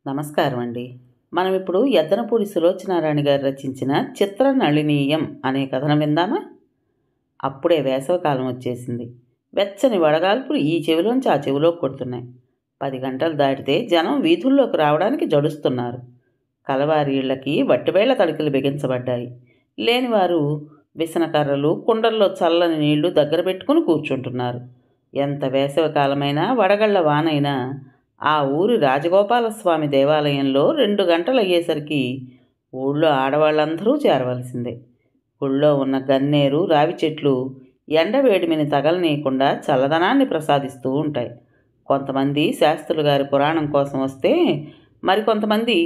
నమస్కారం అండి. మనం ఇప్పుడు యద్దనపూడి సులోచనారాణి గారు రచించిన చిత్రనళినీయం అనే కథనం విందామా? అప్పుడే వేసవికాలం వచ్చేసింది. వెచ్చని వడగాల్పులు ఈ చెవిలోంచి ఆ చెవిలోకి కొడుతున్నాయి. 10 గంటలు దాటితే జనం వీధుల్లోకి రావడానికి జడుస్తున్నారు. కలవారి ఇళ్లకి వట్టివేళ్ల తడికలు బిగించబడ్డాయి. లేనివారు విసనకర్రలు, కుండల్లో చల్లని నీళ్లు దగ్గర పెట్టుకుని కూర్చుంటున్నారు. ఎంత వేసవికాలమైనా, వడగళ్ల వానైనా ఆ ఊరి రాజగోపాలస్వామి దేవాలయంలో 2 గంటలయ్యేసరికి ఊళ్ళో ఆడవాళ్ళందరూ చేరవలసిందే. గుళ్ళో ఉన్న గన్నేరు, రావి చెట్లు ఎండవేడిమిని తగలనీయకుండా చల్లదనాన్ని ప్రసాదిస్తూ ఉంటాయి. కొంతమంది శాస్త్రులు గారి పురాణం కోసం వస్తే, మరికొంతమంది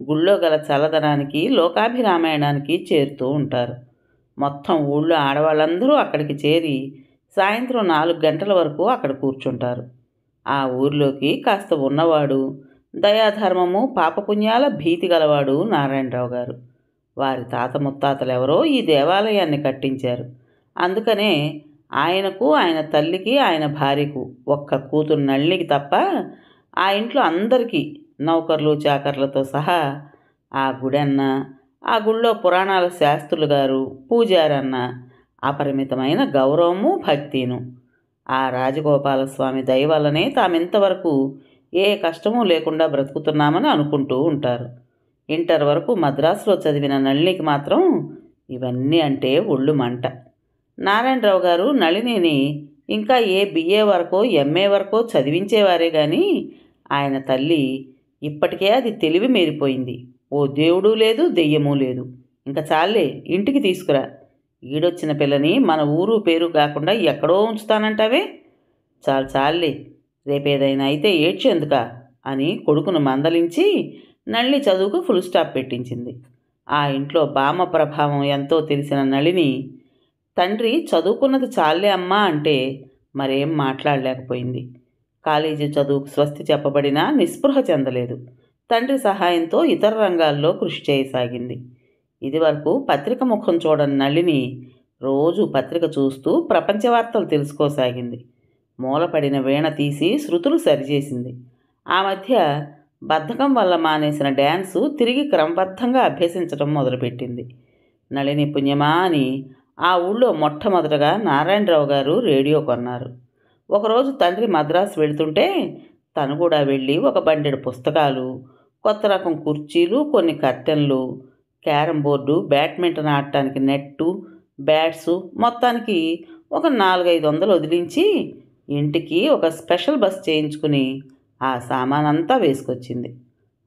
గుళ్ళో గల చల్లదనానికి, లోకాభిరామాయణానికి చేరుతూ ఉంటారు. మొత్తం ఊళ్ళో ఆడవాళ్ళందరూ అక్కడికి చేరి సాయంత్రం 4 గంటల వరకు అక్కడ కూర్చుంటారు. ఆ ఊరిలోకి కాస్త ఉన్నవాడు, దయాధర్మము, పాపపుణ్యాల భీతి గలవాడు నారాయణరావు గారు. వారి తాత ముత్తాతలెవరో ఈ దేవాలయాన్ని కట్టించారు. అందుకనే ఆయనకు, ఆయన తల్లికి, ఆయన భార్యకు ఒక్క కూతురు నళినికి తప్ప ఆ ఇంట్లో అందరికీ నౌకర్లు, చాకర్లతో సహా ఆ గుడన్న, ఆ గుళ్ళో పురాణాల శాస్త్రులు గారు, పూజారన్న అపరిమితమైన గౌరవము, భక్తిను. ఆ రాజగోపాలస్వామి దయ వల్లనే తామింతవరకు ఏ కష్టమూ లేకుండా బ్రతుకుతున్నామని అనుకుంటూ ఉంటారు. ఇంటర్ వరకు మద్రాసులో చదివిన నళినికి మాత్రం ఇవన్నీ అంటే ఒళ్ళు మంట. నారాయణరావు గారు నళినిని ఇంకా ఏ బిఏ వరకో, ఎంఏ వరకో చదివించేవారే కానీ ఆయన తల్లి ఇప్పటికే అది తెలివి మీరిపోయింది. ఓ దేవుడు లేదు, దెయ్యమూ లేదు. ఇంకా చాలే, ఇంటికి తీసుకురా. ఈడొచ్చిన పిల్లని మన ఊరు పేరు కాకుండా ఎక్కడో ఉంచుతానంటావే? చాలే, రేపేదైనా అయితే ఏడ్చేందుకా అని కొడుకును మందలించి నళిని చదువుకు ఫుల్ స్టాప్ పెట్టించింది. ఆ ఇంట్లో బామ్మ ప్రభావం ఎంతో తెలిసిన నళిని తండ్రి చదువుకున్నది చాలే అమ్మా అంటే మరేం మాట్లాడలేకపోయింది. కాలేజీ చదువుకు స్వస్తి చెప్పబడినా నిస్పృహ చెందలేదు. తండ్రి సహాయంతో ఇతర రంగాల్లో కృషి చేయసాగింది. ఇదివరకు పత్రిక ముఖం చూడని నళిని రోజు పత్రిక చూస్తూ ప్రపంచ వార్తలు తెలుసుకోసాగింది. మూలపడిన వీణ తీసి శృతులు సరిచేసింది. ఆ మధ్య బద్ధకం వల్ల మానేసిన డ్యాన్సు తిరిగి క్రమబద్ధంగా అభ్యసించడం మొదలుపెట్టింది. నళిని పుణ్యమా అని ఆ ఊళ్ళో మొట్టమొదటగా నారాయణరావు గారు రేడియో కొన్నారు. ఒకరోజు తండ్రి మద్రాసు వెళుతుంటే తను కూడా వెళ్ళి ఒక బండెడు పుస్తకాలు, కొత్త రకం కుర్చీలు, కొన్ని కర్టెన్లు, క్యారం బోర్డు, బ్యాడ్మింటన్ ఆడటానికి నెట్టు, బ్యాట్సు, మొత్తానికి ఒక 400-500 వదిలించి ఇంటికి ఒక స్పెషల్ బస్ చేయించుకుని ఆ సామానంతా వేసుకొచ్చింది.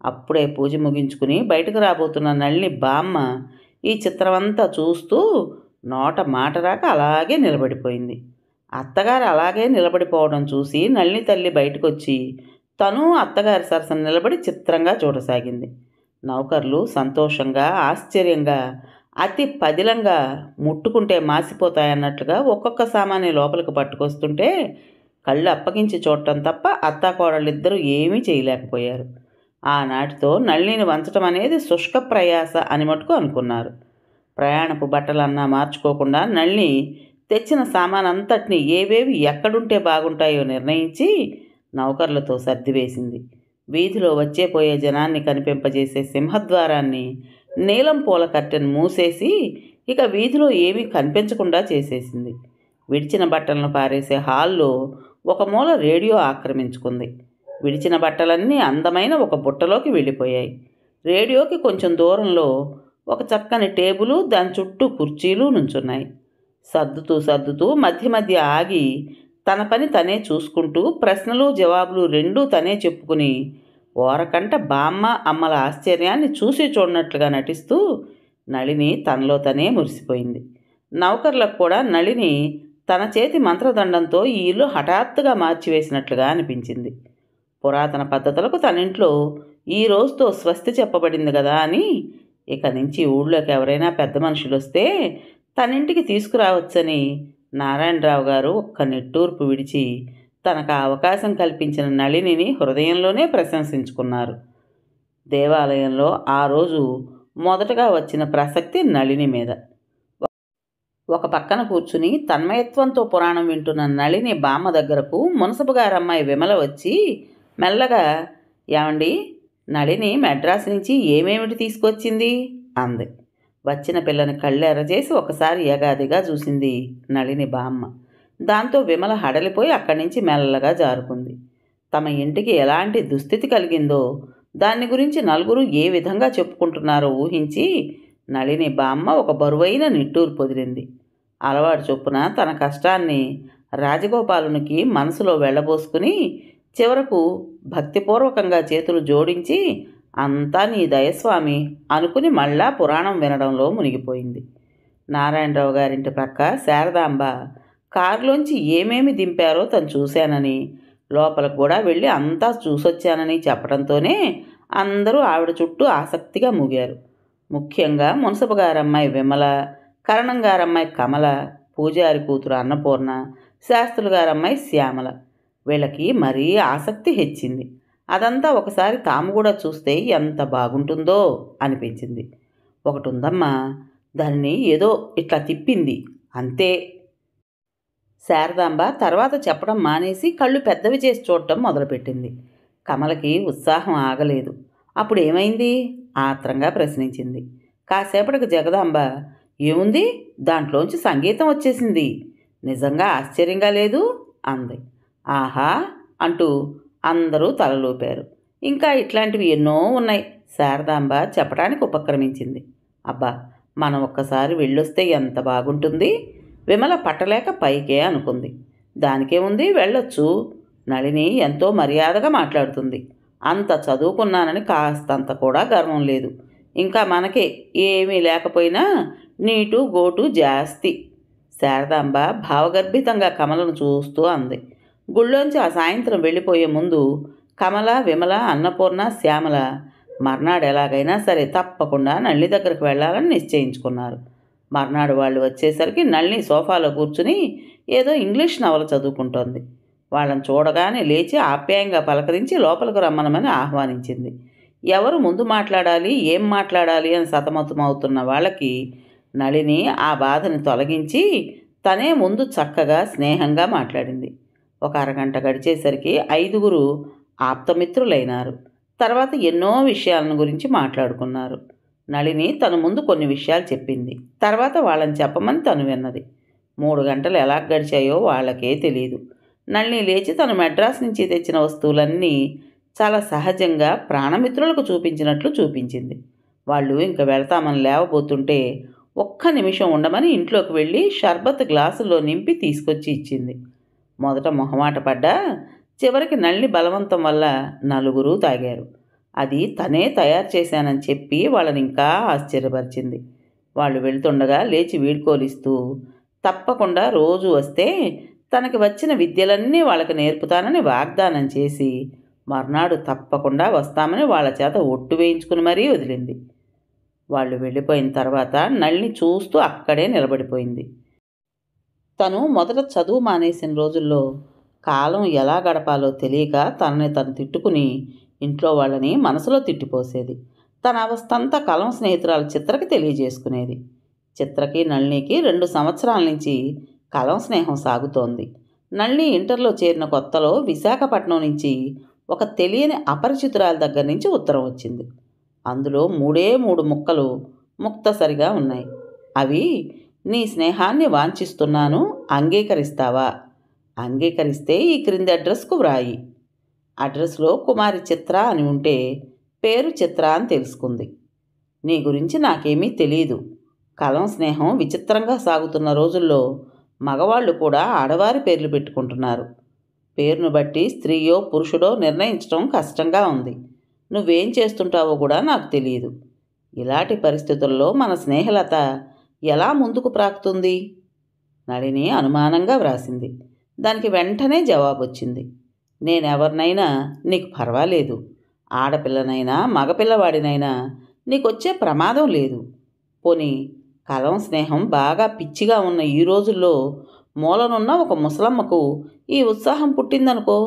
అప్పుడే పూజ ముగించుకుని బయటకు రాబోతున్న నళిని బామ్మ ఈ చిత్రమంతా చూస్తూ నోట మాట రాక అలాగే నిలబడిపోయింది. అత్తగారు అలాగే నిలబడిపోవడం చూసి నళిని తల్లి బయటకొచ్చి తను అత్తగారి సరసన నిలబడి చిత్రంగా చూడసాగింది. నౌకర్లు సంతోషంగా, ఆశ్చర్యంగా, అతి పదిలంగా, ముట్టుకుంటే మాసిపోతాయన్నట్లుగా ఒక్కొక్క సామాన్ని లోపలికి పట్టుకొస్తుంటే కళ్ళు అప్పగించి చూడటం తప్ప అత్తాకోడళ్ళిద్దరూ ఏమీ చేయలేకపోయారు. ఆనాటితో నళినిని వంచటం అనేది శుష్క ప్రయాస అని మటుకు అనుకున్నారు. ప్రయాణపు బట్టలన్నా మార్చుకోకుండా నళిని తెచ్చిన సామానంతటినీ ఏవేవి ఎక్కడుంటే బాగుంటాయో నిర్ణయించి నౌకర్లతో సర్దివేసింది. వీధిలో వచ్చేపోయే జనాన్ని కనిపింపజేసే సింహద్వారాన్ని, నీలం పూల కర్టెన్ మూసేసి ఇక వీధిలో ఏమీ కనిపించకుండా చేసేసింది. విడిచిన బట్టలను పారేసే హాల్లో ఒక మూల రేడియో ఆక్రమించుకుంది. విడిచిన బట్టలన్నీ అందమైన ఒక బుట్టలోకి వెళ్ళిపోయాయి. రేడియోకి కొంచెం దూరంలో ఒక చక్కని టేబులు, దాని చుట్టూ కుర్చీలు నుంచున్నాయి. సర్దుతూ మధ్య మధ్య ఆగి తన పని తనే చూసుకుంటూ ప్రశ్నలు జవాబులు రెండూ తనే చెప్పుకుని ఓరకంట బామ్మ అమ్మల ఆశ్చర్యాన్ని చూసి చూడనట్లుగా నటిస్తూ నళిని తనలో తనే మురిసిపోయింది. నౌకర్లకు కూడా నళిని తన చేతి మంత్రదండంతో ఈ ఇల్లు హఠాత్తుగా మార్చివేసినట్లుగా అనిపించింది. పురాతన పద్ధతులకు తనింట్లో ఈ రోజుతో స్వస్తి చెప్పబడింది కదా అని ఇక నుంచి ఊళ్ళోకి ఎవరైనా పెద్ద మనుషులు వస్తే తనింటికి తీసుకురావచ్చని నారాయణరావు గారు ఒక్క నిట్టూర్పు విడిచి తనకు ఆ అవకాశం కల్పించిన నళినిని హృదయంలోనే ప్రశంసించుకున్నారు. దేవాలయంలో ఆ రోజు మొదటగా వచ్చిన ప్రసక్తి నళిని మీద. ఒక పక్కన కూర్చుని తన్మయత్వంతో పురాణం వింటున్న నళిని బామ్మ దగ్గరకు మునసబు గారమ్మాయి విమల వచ్చి మెల్లగా, ఏమండి, నళిని మెడ్రాస్ నుంచి ఏమేమిటి తీసుకొచ్చింది అంది. వచ్చిన పిల్లని కళ్ళెర్రజేసి ఒకసారి యగాదిగా చూసింది నళిని బామ్మ. దాంతో విమల హడలిపోయి అక్కడి నుంచి మెల్లగా జారుకుంది. తమ ఇంటికి ఎలాంటి దుస్థితి కలిగిందో దాన్ని గురించి నలుగురు ఏ విధంగా చెప్పుకుంటున్నారో ఊహించి నళిని బామ్మ ఒక బరువైన నిట్టూరు పొదిలింది. అలవాటు చొప్పున తన కష్టాన్ని రాజగోపాలునికి మనసులో వెళ్ళబోసుకుని చివరకు భక్తిపూర్వకంగా చేతులు జోడించి అంతా నీ దయస్వామి అనుకుని మళ్ళా పురాణం వినడంలో మునిగిపోయింది. నారాయణరావు గారింటి ప్రక్క శారదాంబ కారులోంచి ఏమేమి దింపారో తను చూశానని, లోపలకు కూడా వెళ్ళి అంతా చూసొచ్చానని చెప్పడంతోనే అందరూ ఆవిడ చుట్టూ ఆసక్తిగా మూగారు. ముఖ్యంగా మున్సబు గారమ్మాయి విమల, కరణం గారమ్మాయి కమల, పూజారి కూతురు అన్నపూర్ణ, శాస్త్రులు గారమ్మాయి శ్యామల. వీళ్ళకి మరీ ఆసక్తి హెచ్చింది. అదంతా ఒకసారి తాము కూడా చూస్తే ఎంత బాగుంటుందో అనిపించింది. ఒకటి ఉందమ్మా, దాన్ని ఏదో ఇట్లా తిప్పింది అంతే. శారదాంబ తర్వాత చెప్పడం మానేసి కళ్ళు పెద్దవి చేసి చూడటం మొదలుపెట్టింది. కమలకి ఉత్సాహం ఆగలేదు. అప్పుడు ఏమైంది ఆత్రంగా ప్రశ్నించింది. కాసేపటికి జగదాంబ, ఏముంది దాంట్లోంచి సంగీతం వచ్చేసింది, నిజంగా ఆశ్చర్యంగా లేదు అంది. ఆహా అంటూ అందరూ తలలూపారు. ఇంకా ఇట్లాంటివి ఎన్నో ఉన్నాయి శారదాంబ చెప్పడానికి ఉపక్రమించింది. అబ్బా, మనం ఒక్కసారి వెళ్ళొస్తే ఎంత బాగుంటుంది. విమల పట్టలేక పైకే అనుకుంది. దానికేముంది, వెళ్ళొచ్చు. నళిని ఎంతో మర్యాదగా మాట్లాడుతుంది. అంత చదువుకున్నానని కాస్తంత కూడా గర్వం లేదు. ఇంకా మనకే ఏమీ లేకపోయినా నీటు గోటు జాస్తి. శారదాంబ భావగర్భితంగా కమలను చూస్తూ అంది. గుళ్ళోంచి ఆ సాయంత్రం వెళ్ళిపోయే ముందు కమల, విమల, అన్నపూర్ణ, శ్యామల మర్నాడు ఎలాగైనా సరే తప్పకుండా నళిని దగ్గరకు వెళ్ళాలని నిశ్చయించుకున్నారు. మర్నాడు వాళ్ళు వచ్చేసరికి నళిని సోఫాలో కూర్చుని ఏదో ఇంగ్లీష్ నవల చదువుకుంటోంది. వాళ్ళని చూడగానే లేచి ఆప్యాయంగా పలకరించి లోపలికి రమ్మనమని ఆహ్వానించింది. ఎవరు ముందు మాట్లాడాలి, ఏం మాట్లాడాలి అని సతమతమవుతున్న వాళ్ళకి నళిని ఆ బాధని తొలగించి తనే ముందు చక్కగా స్నేహంగా మాట్లాడింది. ఒక అరగంట గడిచేసరికి 5గురు ఆప్తమిత్రులైనారు. తర్వాత ఎన్నో విషయాలను గురించి మాట్లాడుకున్నారు. నళిని తన ముందు కొన్ని విషయాలు చెప్పింది. తర్వాత వాళ్ళని చెప్పమని తను విన్నది. 3 గంటలు ఎలా గడిచాయో వాళ్ళకే తెలియదు. నళిని లేచి తను మెడ్రాస్ నుంచి తెచ్చిన వస్తువులన్నీ చాలా సహజంగా ప్రాణమిత్రులకు చూపించినట్లు చూపించింది. వాళ్ళు ఇంక వెళ్తామని లేవబోతుంటే ఒక్క నిమిషం ఉండమని ఇంట్లోకి వెళ్ళి షర్బత్ గ్లాసులో నింపి తీసుకొచ్చి ఇచ్చింది. మొదట మొహమాట పడ్డా చివరికి నళిని బలవంతం వల్ల నలుగురు తాగారు. అది తనే తయారు చేశానని చెప్పి వాళ్ళని ఇంకా ఆశ్చర్యపరిచింది. వాళ్ళు వెళ్తుండగా లేచి వీడ్కోలిస్తూ తప్పకుండా రోజు వస్తే తనకి వచ్చిన విద్యలన్నీ వాళ్ళకి నేర్పుతానని వాగ్దానం చేసి మర్నాడు తప్పకుండా వస్తామని వాళ్ళ చేత ఒట్టు వేయించుకుని మరీ వదిలింది. వాళ్ళు వెళ్ళిపోయిన తర్వాత నళిని చూస్తూ అక్కడే నిలబడిపోయింది. తను మొదట చదువు మానేసిన రోజుల్లో కాలం ఎలా గడపాలో తెలియక తనని తను తిట్టుకుని ఇంట్లో వాళ్ళని మనసులో తిట్టిపోసేది. తన అవస్థంతా కలం స్నేహితురాలు చిత్రకి తెలియజేసుకునేది. చిత్రకి నళినికి 2 సంవత్సరాల నుంచి కలం స్నేహం సాగుతోంది. నళిని ఇంటర్లో చేరిన కొత్తలో విశాఖపట్నం నుంచి ఒక తెలియని అపరిచితురాల దగ్గర నుంచి ఉత్తరం వచ్చింది. అందులో 3 ముక్కలు ముక్తసరిగా ఉన్నాయి. అవి, నీ స్నేహాన్ని వాంఛిస్తున్నాను, అంగీకరిస్తావా? అంగీకరిస్తే ఈ క్రింది అడ్రస్కు వ్రాయి. అడ్రస్లో కుమారి చిత్ర అని ఉంటే పేరు చిత్ర అని తెలుసుకుంది. నీ గురించి నాకేమీ తెలీదు. కలం స్నేహం విచిత్రంగా సాగుతున్న రోజుల్లో మగవాళ్ళు కూడా ఆడవారి పేర్లు పెట్టుకుంటున్నారు. పేరును బట్టి స్త్రీయో పురుషుడో నిర్ణయించడం కష్టంగా ఉంది. నువ్వేం చేస్తుంటావో కూడా నాకు తెలియదు. ఇలాంటి పరిస్థితుల్లో మన స్నేహలత ఎలా ముందుకు ప్రాకుతుంది? నళిని అనుమానంగా వ్రాసింది. దానికి వెంటనే జవాబు వచ్చింది. నేనెవరినైనా నీకు పర్వాలేదు. ఆడపిల్లనైనా మగపిల్లవాడినైనా నీకొచ్చే ప్రమాదం లేదు. పోనీ కలం స్నేహం బాగా పిచ్చిగా ఉన్న ఈ రోజుల్లో మూలనున్న ఒక ముసలమ్మకు ఈ ఉత్సాహం పుట్టిందనుకో.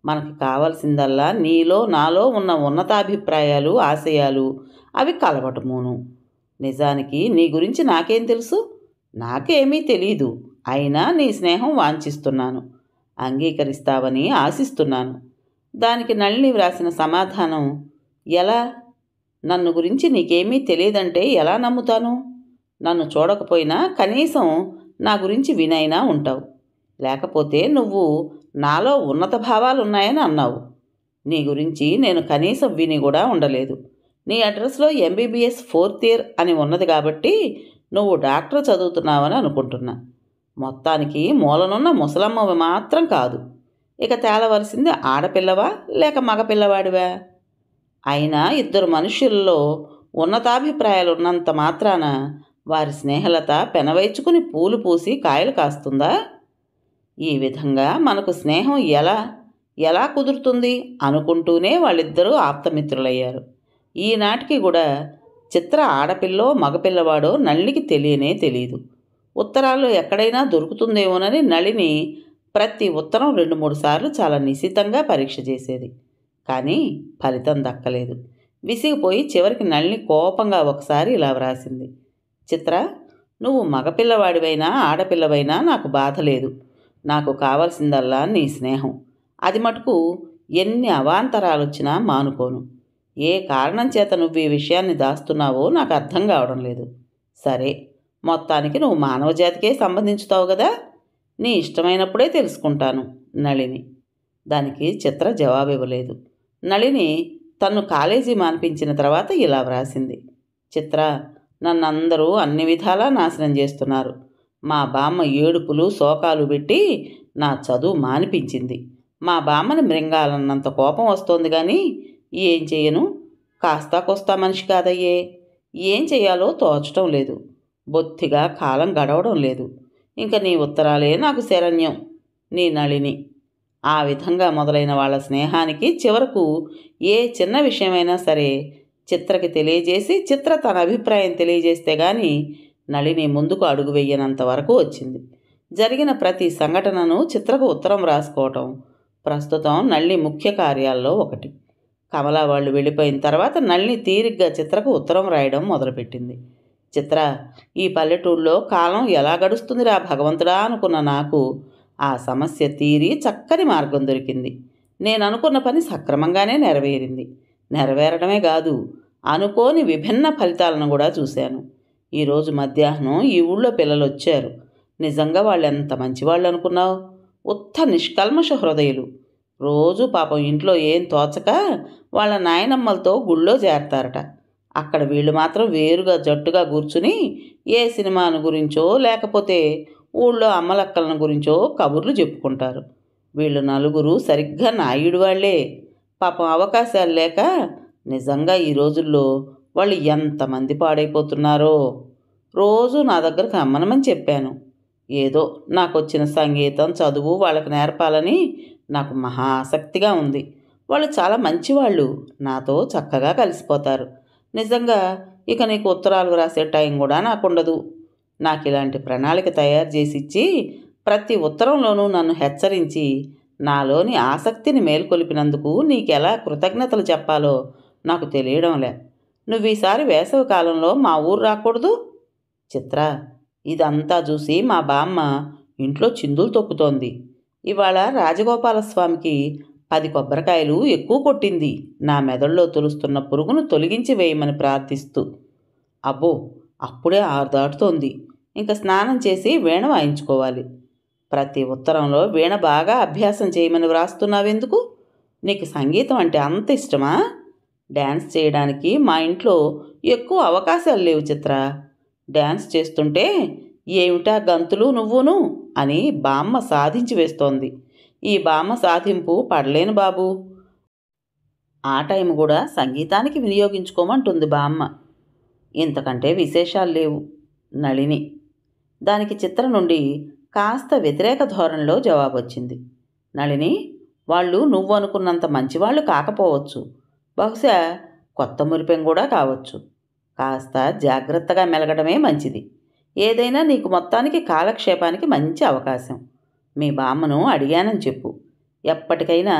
మనకి కావలసిందల్లా నీలో నాలో ఉన్న ఉన్నతాభిప్రాయాలు, ఆశయాలు అవి కలవటమును. నిజానికి నీ గురించి నాకేం తెలుసు? నాకేమీ తెలీదు. అయినా నీ స్నేహం వాంఛిస్తున్నాను, అంగీకరిస్తావని ఆశిస్తున్నాను. దానికి నళిని వ్రాసిన సమాధానం, ఎలా? నన్ను గురించి నీకేమీ తెలియదంటే ఎలా నమ్ముతాను? నన్ను చూడకపోయినా కనీసం నా గురించి వినైనా ఉంటావు. లేకపోతే నువ్వు నాలో ఉన్నత భావాలున్నాయని అన్నావు. నీ గురించి నేను కనీసం విని కూడా ఉండలేదు. నీ అడ్రస్లో ఎంబీబీఎస్ 4th ఇయర్ అని ఉన్నది కాబట్టి నువ్వు డాక్టర్ చదువుతున్నావని అనుకుంటున్నా. మొత్తానికి మూలనున్న ముసలమ్మవి మాత్రం కాదు. ఇక తేలవలసింది ఆడపిల్లవా లేక మగపిల్లవాడివా? అయినా ఇద్దరు మనుష్యుల్లో ఉన్నతాభిప్రాయాలున్నంత మాత్రాన వారి స్నేహలత పెనవైచుకుని పూలు పూసి కాయలు కాస్తుందా? ఈ విధంగా మనకు స్నేహం ఎలా కుదురుతుంది అనుకుంటూనే వాళ్ళిద్దరూ ఆప్తమిత్రులయ్యారు. ఈనాటికి కూడా చిత్ర ఆడపిల్లో మగపిల్లవాడో నళినికి తెలియదు. ఉత్తరాల్లో ఎక్కడైనా దొరుకుతుందేమోనని నళిని ప్రతి ఉత్తరం 2-3 సార్లు చాలా నిశితంగా పరీక్ష చేసేది. కానీ ఫలితం దక్కలేదు. విసిగిపోయి చివరికి నళిని కోపంగా ఒకసారి ఇలా వ్రాసింది: చిత్ర, నువ్వు మగపిల్లవాడివైనా ఆడపిల్లవైనా నాకు బాధ లేదు. నాకు కావాల్సిందల్లా నీ స్నేహం. అది మటుకు ఎన్ని అవాంతరాలొచ్చినా మానుకోను. ఏ కారణం చేత నువ్వు ఈ విషయాన్ని దాస్తున్నావో నాకు అర్థం కావడం లేదు. సరే, మొత్తానికి నువ్వు మానవజాతికే సంబంధించుతావు కదా, నీ ఇష్టమైనప్పుడే తెలుసుకుంటాను. నళిని. దానికి చిత్ర జవాబివ్వలేదు. నళిని తన్ను కాలేజీ మాన్పించిన తర్వాత ఇలా వ్రాసింది: చిత్ర, నన్నందరూ అన్ని విధాలా నాశనం చేస్తున్నారు. మా బామ్మ ఏడుపులు శోకాలు పెట్టి నా చదువు మానిపించింది. మా బామ్మని మృంగాలన్నంత కోపం వస్తోంది కానీ ఏం చెయ్యను? కాస్తా కోస్తా మనిషి కాదయ్యే. ఏం చెయ్యాలో తోచటం లేదు. బొత్తిగా కాలం గడవడం లేదు. ఇంక నీ ఉత్తరాలే నాకు శరణ్యం. నీ నళిని. ఆ విధంగా మొదలైన వాళ్ళ స్నేహానికి చివరకు ఏ చిన్న విషయమైనా సరే చిత్రకి తెలియజేసి చిత్ర తన అభిప్రాయం తెలియజేస్తే గాని నళిని ముందుకు అడుగు వెయ్యనంత వరకు వచ్చింది. జరిగిన ప్రతి సంఘటనను చిత్రకు ఉత్తరం రాసుకోవటం ప్రస్తుతం నళిని ముఖ్య కార్యాల్లో ఒకటి. కమల వాళ్ళు వెళ్ళిపోయిన తర్వాత నళిని తీరిగ్గా చిత్రకు ఉత్తరం రాయడం మొదలుపెట్టింది. చిత్ర, ఈ పల్లెటూళ్ళలో కాలం ఎలా గడుస్తుందిరా భగవంతుడా అనుకున్న నాకు ఆ సమస్య తీరి చక్కని మార్గం దొరికింది. నేను అనుకున్న పని సక్రమంగానే నెరవేరింది. నెరవేరడమే కాదు, అనుకోని విభిన్న ఫలితాలను కూడా చూశాను. ఈరోజు మధ్యాహ్నం ఈ ఊళ్ళో పిల్లలు వచ్చారు. నిజంగా వాళ్ళు ఎంత మంచివాళ్ళు అనుకున్నావు. ఉత్త నిష్కల్మష హృదయులు. రోజు పాపం ఇంట్లో ఏం తోచక వాళ్ళ నాయనమ్మలతో గుళ్ళో చేరతారట. అక్కడ వీళ్ళు మాత్రం వేరుగా జట్టుగా కూర్చుని ఏ సినిమాను గురించో లేకపోతే ఊళ్ళో అమ్మలక్కలను గురించో కబుర్లు చెప్పుకుంటారు. వీళ్ళు నలుగురు సరిగ్గా నాయుడు వాళ్లే. పాపం అవకాశాలు లేక నిజంగా ఈ రోజుల్లో వాళ్ళు ఎంతమంది పాడైపోతున్నారో. రోజు నా దగ్గరకు అమ్మనమని చెప్పాను. ఏదో నాకు వచ్చిన సంగీతం చదువు వాళ్ళకి నేర్పాలని నాకు మహా ఆసక్తిగా ఉంది. వాళ్ళు చాలా మంచివాళ్ళు. నాతో చక్కగా కలిసిపోతారు. నిజంగా ఇక నీకు ఉత్తరాలు రాసే టైం కూడా నాకుండదు. నాకు ఇలాంటి ప్రణాళిక తయారు చేసి ఇచ్చి ప్రతి ఉత్తరంలోనూ నన్ను హెచ్చరించి నాలోని ఆసక్తిని మేల్కొలిపినందుకు నీకెలా కృతజ్ఞతలు చెప్పాలో నాకు తెలియడంలే. నువ్వు ఈసారి వేసవి కాలంలో మా ఊరు రాకూడదు? చిత్ర, ఇదంతా చూసి మా బామ్మ ఇంట్లో చిందులు తొక్కుతోంది. ఇవాళ రాజగోపాలస్వామికి 10 కొబ్బరికాయలు ఎక్కువ కొట్టింది నా మెదడులో తొలుస్తున్న పురుగును తొలగించి వేయమని ప్రార్థిస్తూ. అబ్బో, అప్పుడే 6 దాటుతోంది. ఇంక స్నానం చేసి వీణ వాయించుకోవాలి. ప్రతి ఉత్తరంలో వీణ బాగా అభ్యాసం చేయమని వ్రాస్తున్నావెందుకు? నీకు సంగీతం అంటే అంత ఇష్టమా? డ్యాన్స్ చేయడానికి మా ఇంట్లో ఎక్కువ అవకాశాలు లేవు చిత్ర. డ్యాన్స్ చేస్తుంటే ఏమిటా గంతులు నువ్వును అని బామ్మ సాధించి వేస్తోంది. ఈ బామ్మ సాధింపు పడలేను బాబు. ఆ టైం కూడా సంగీతానికి వినియోగించుకోమంటుంది బామ్మ. ఇంతకంటే విశేషాలు లేవు. నళిని. దానికి చిత్ర నుండి కాస్త వ్యతిరేక ధోరణిలో జవాబు వచ్చింది. నళిని, వాళ్ళు నువ్వు అనుకున్నంత మంచివాళ్ళు కాకపోవచ్చు. బహుశా కొత్త మురిపెం కూడా కావచ్చు. కాస్త జాగ్రత్తగా మెలగడమే మంచిది. ఏదైనా నీకు మొత్తానికి కాలక్షేపానికి మంచి అవకాశం. మీ బామ్మను అడిగానని చెప్పు. ఎప్పటికైనా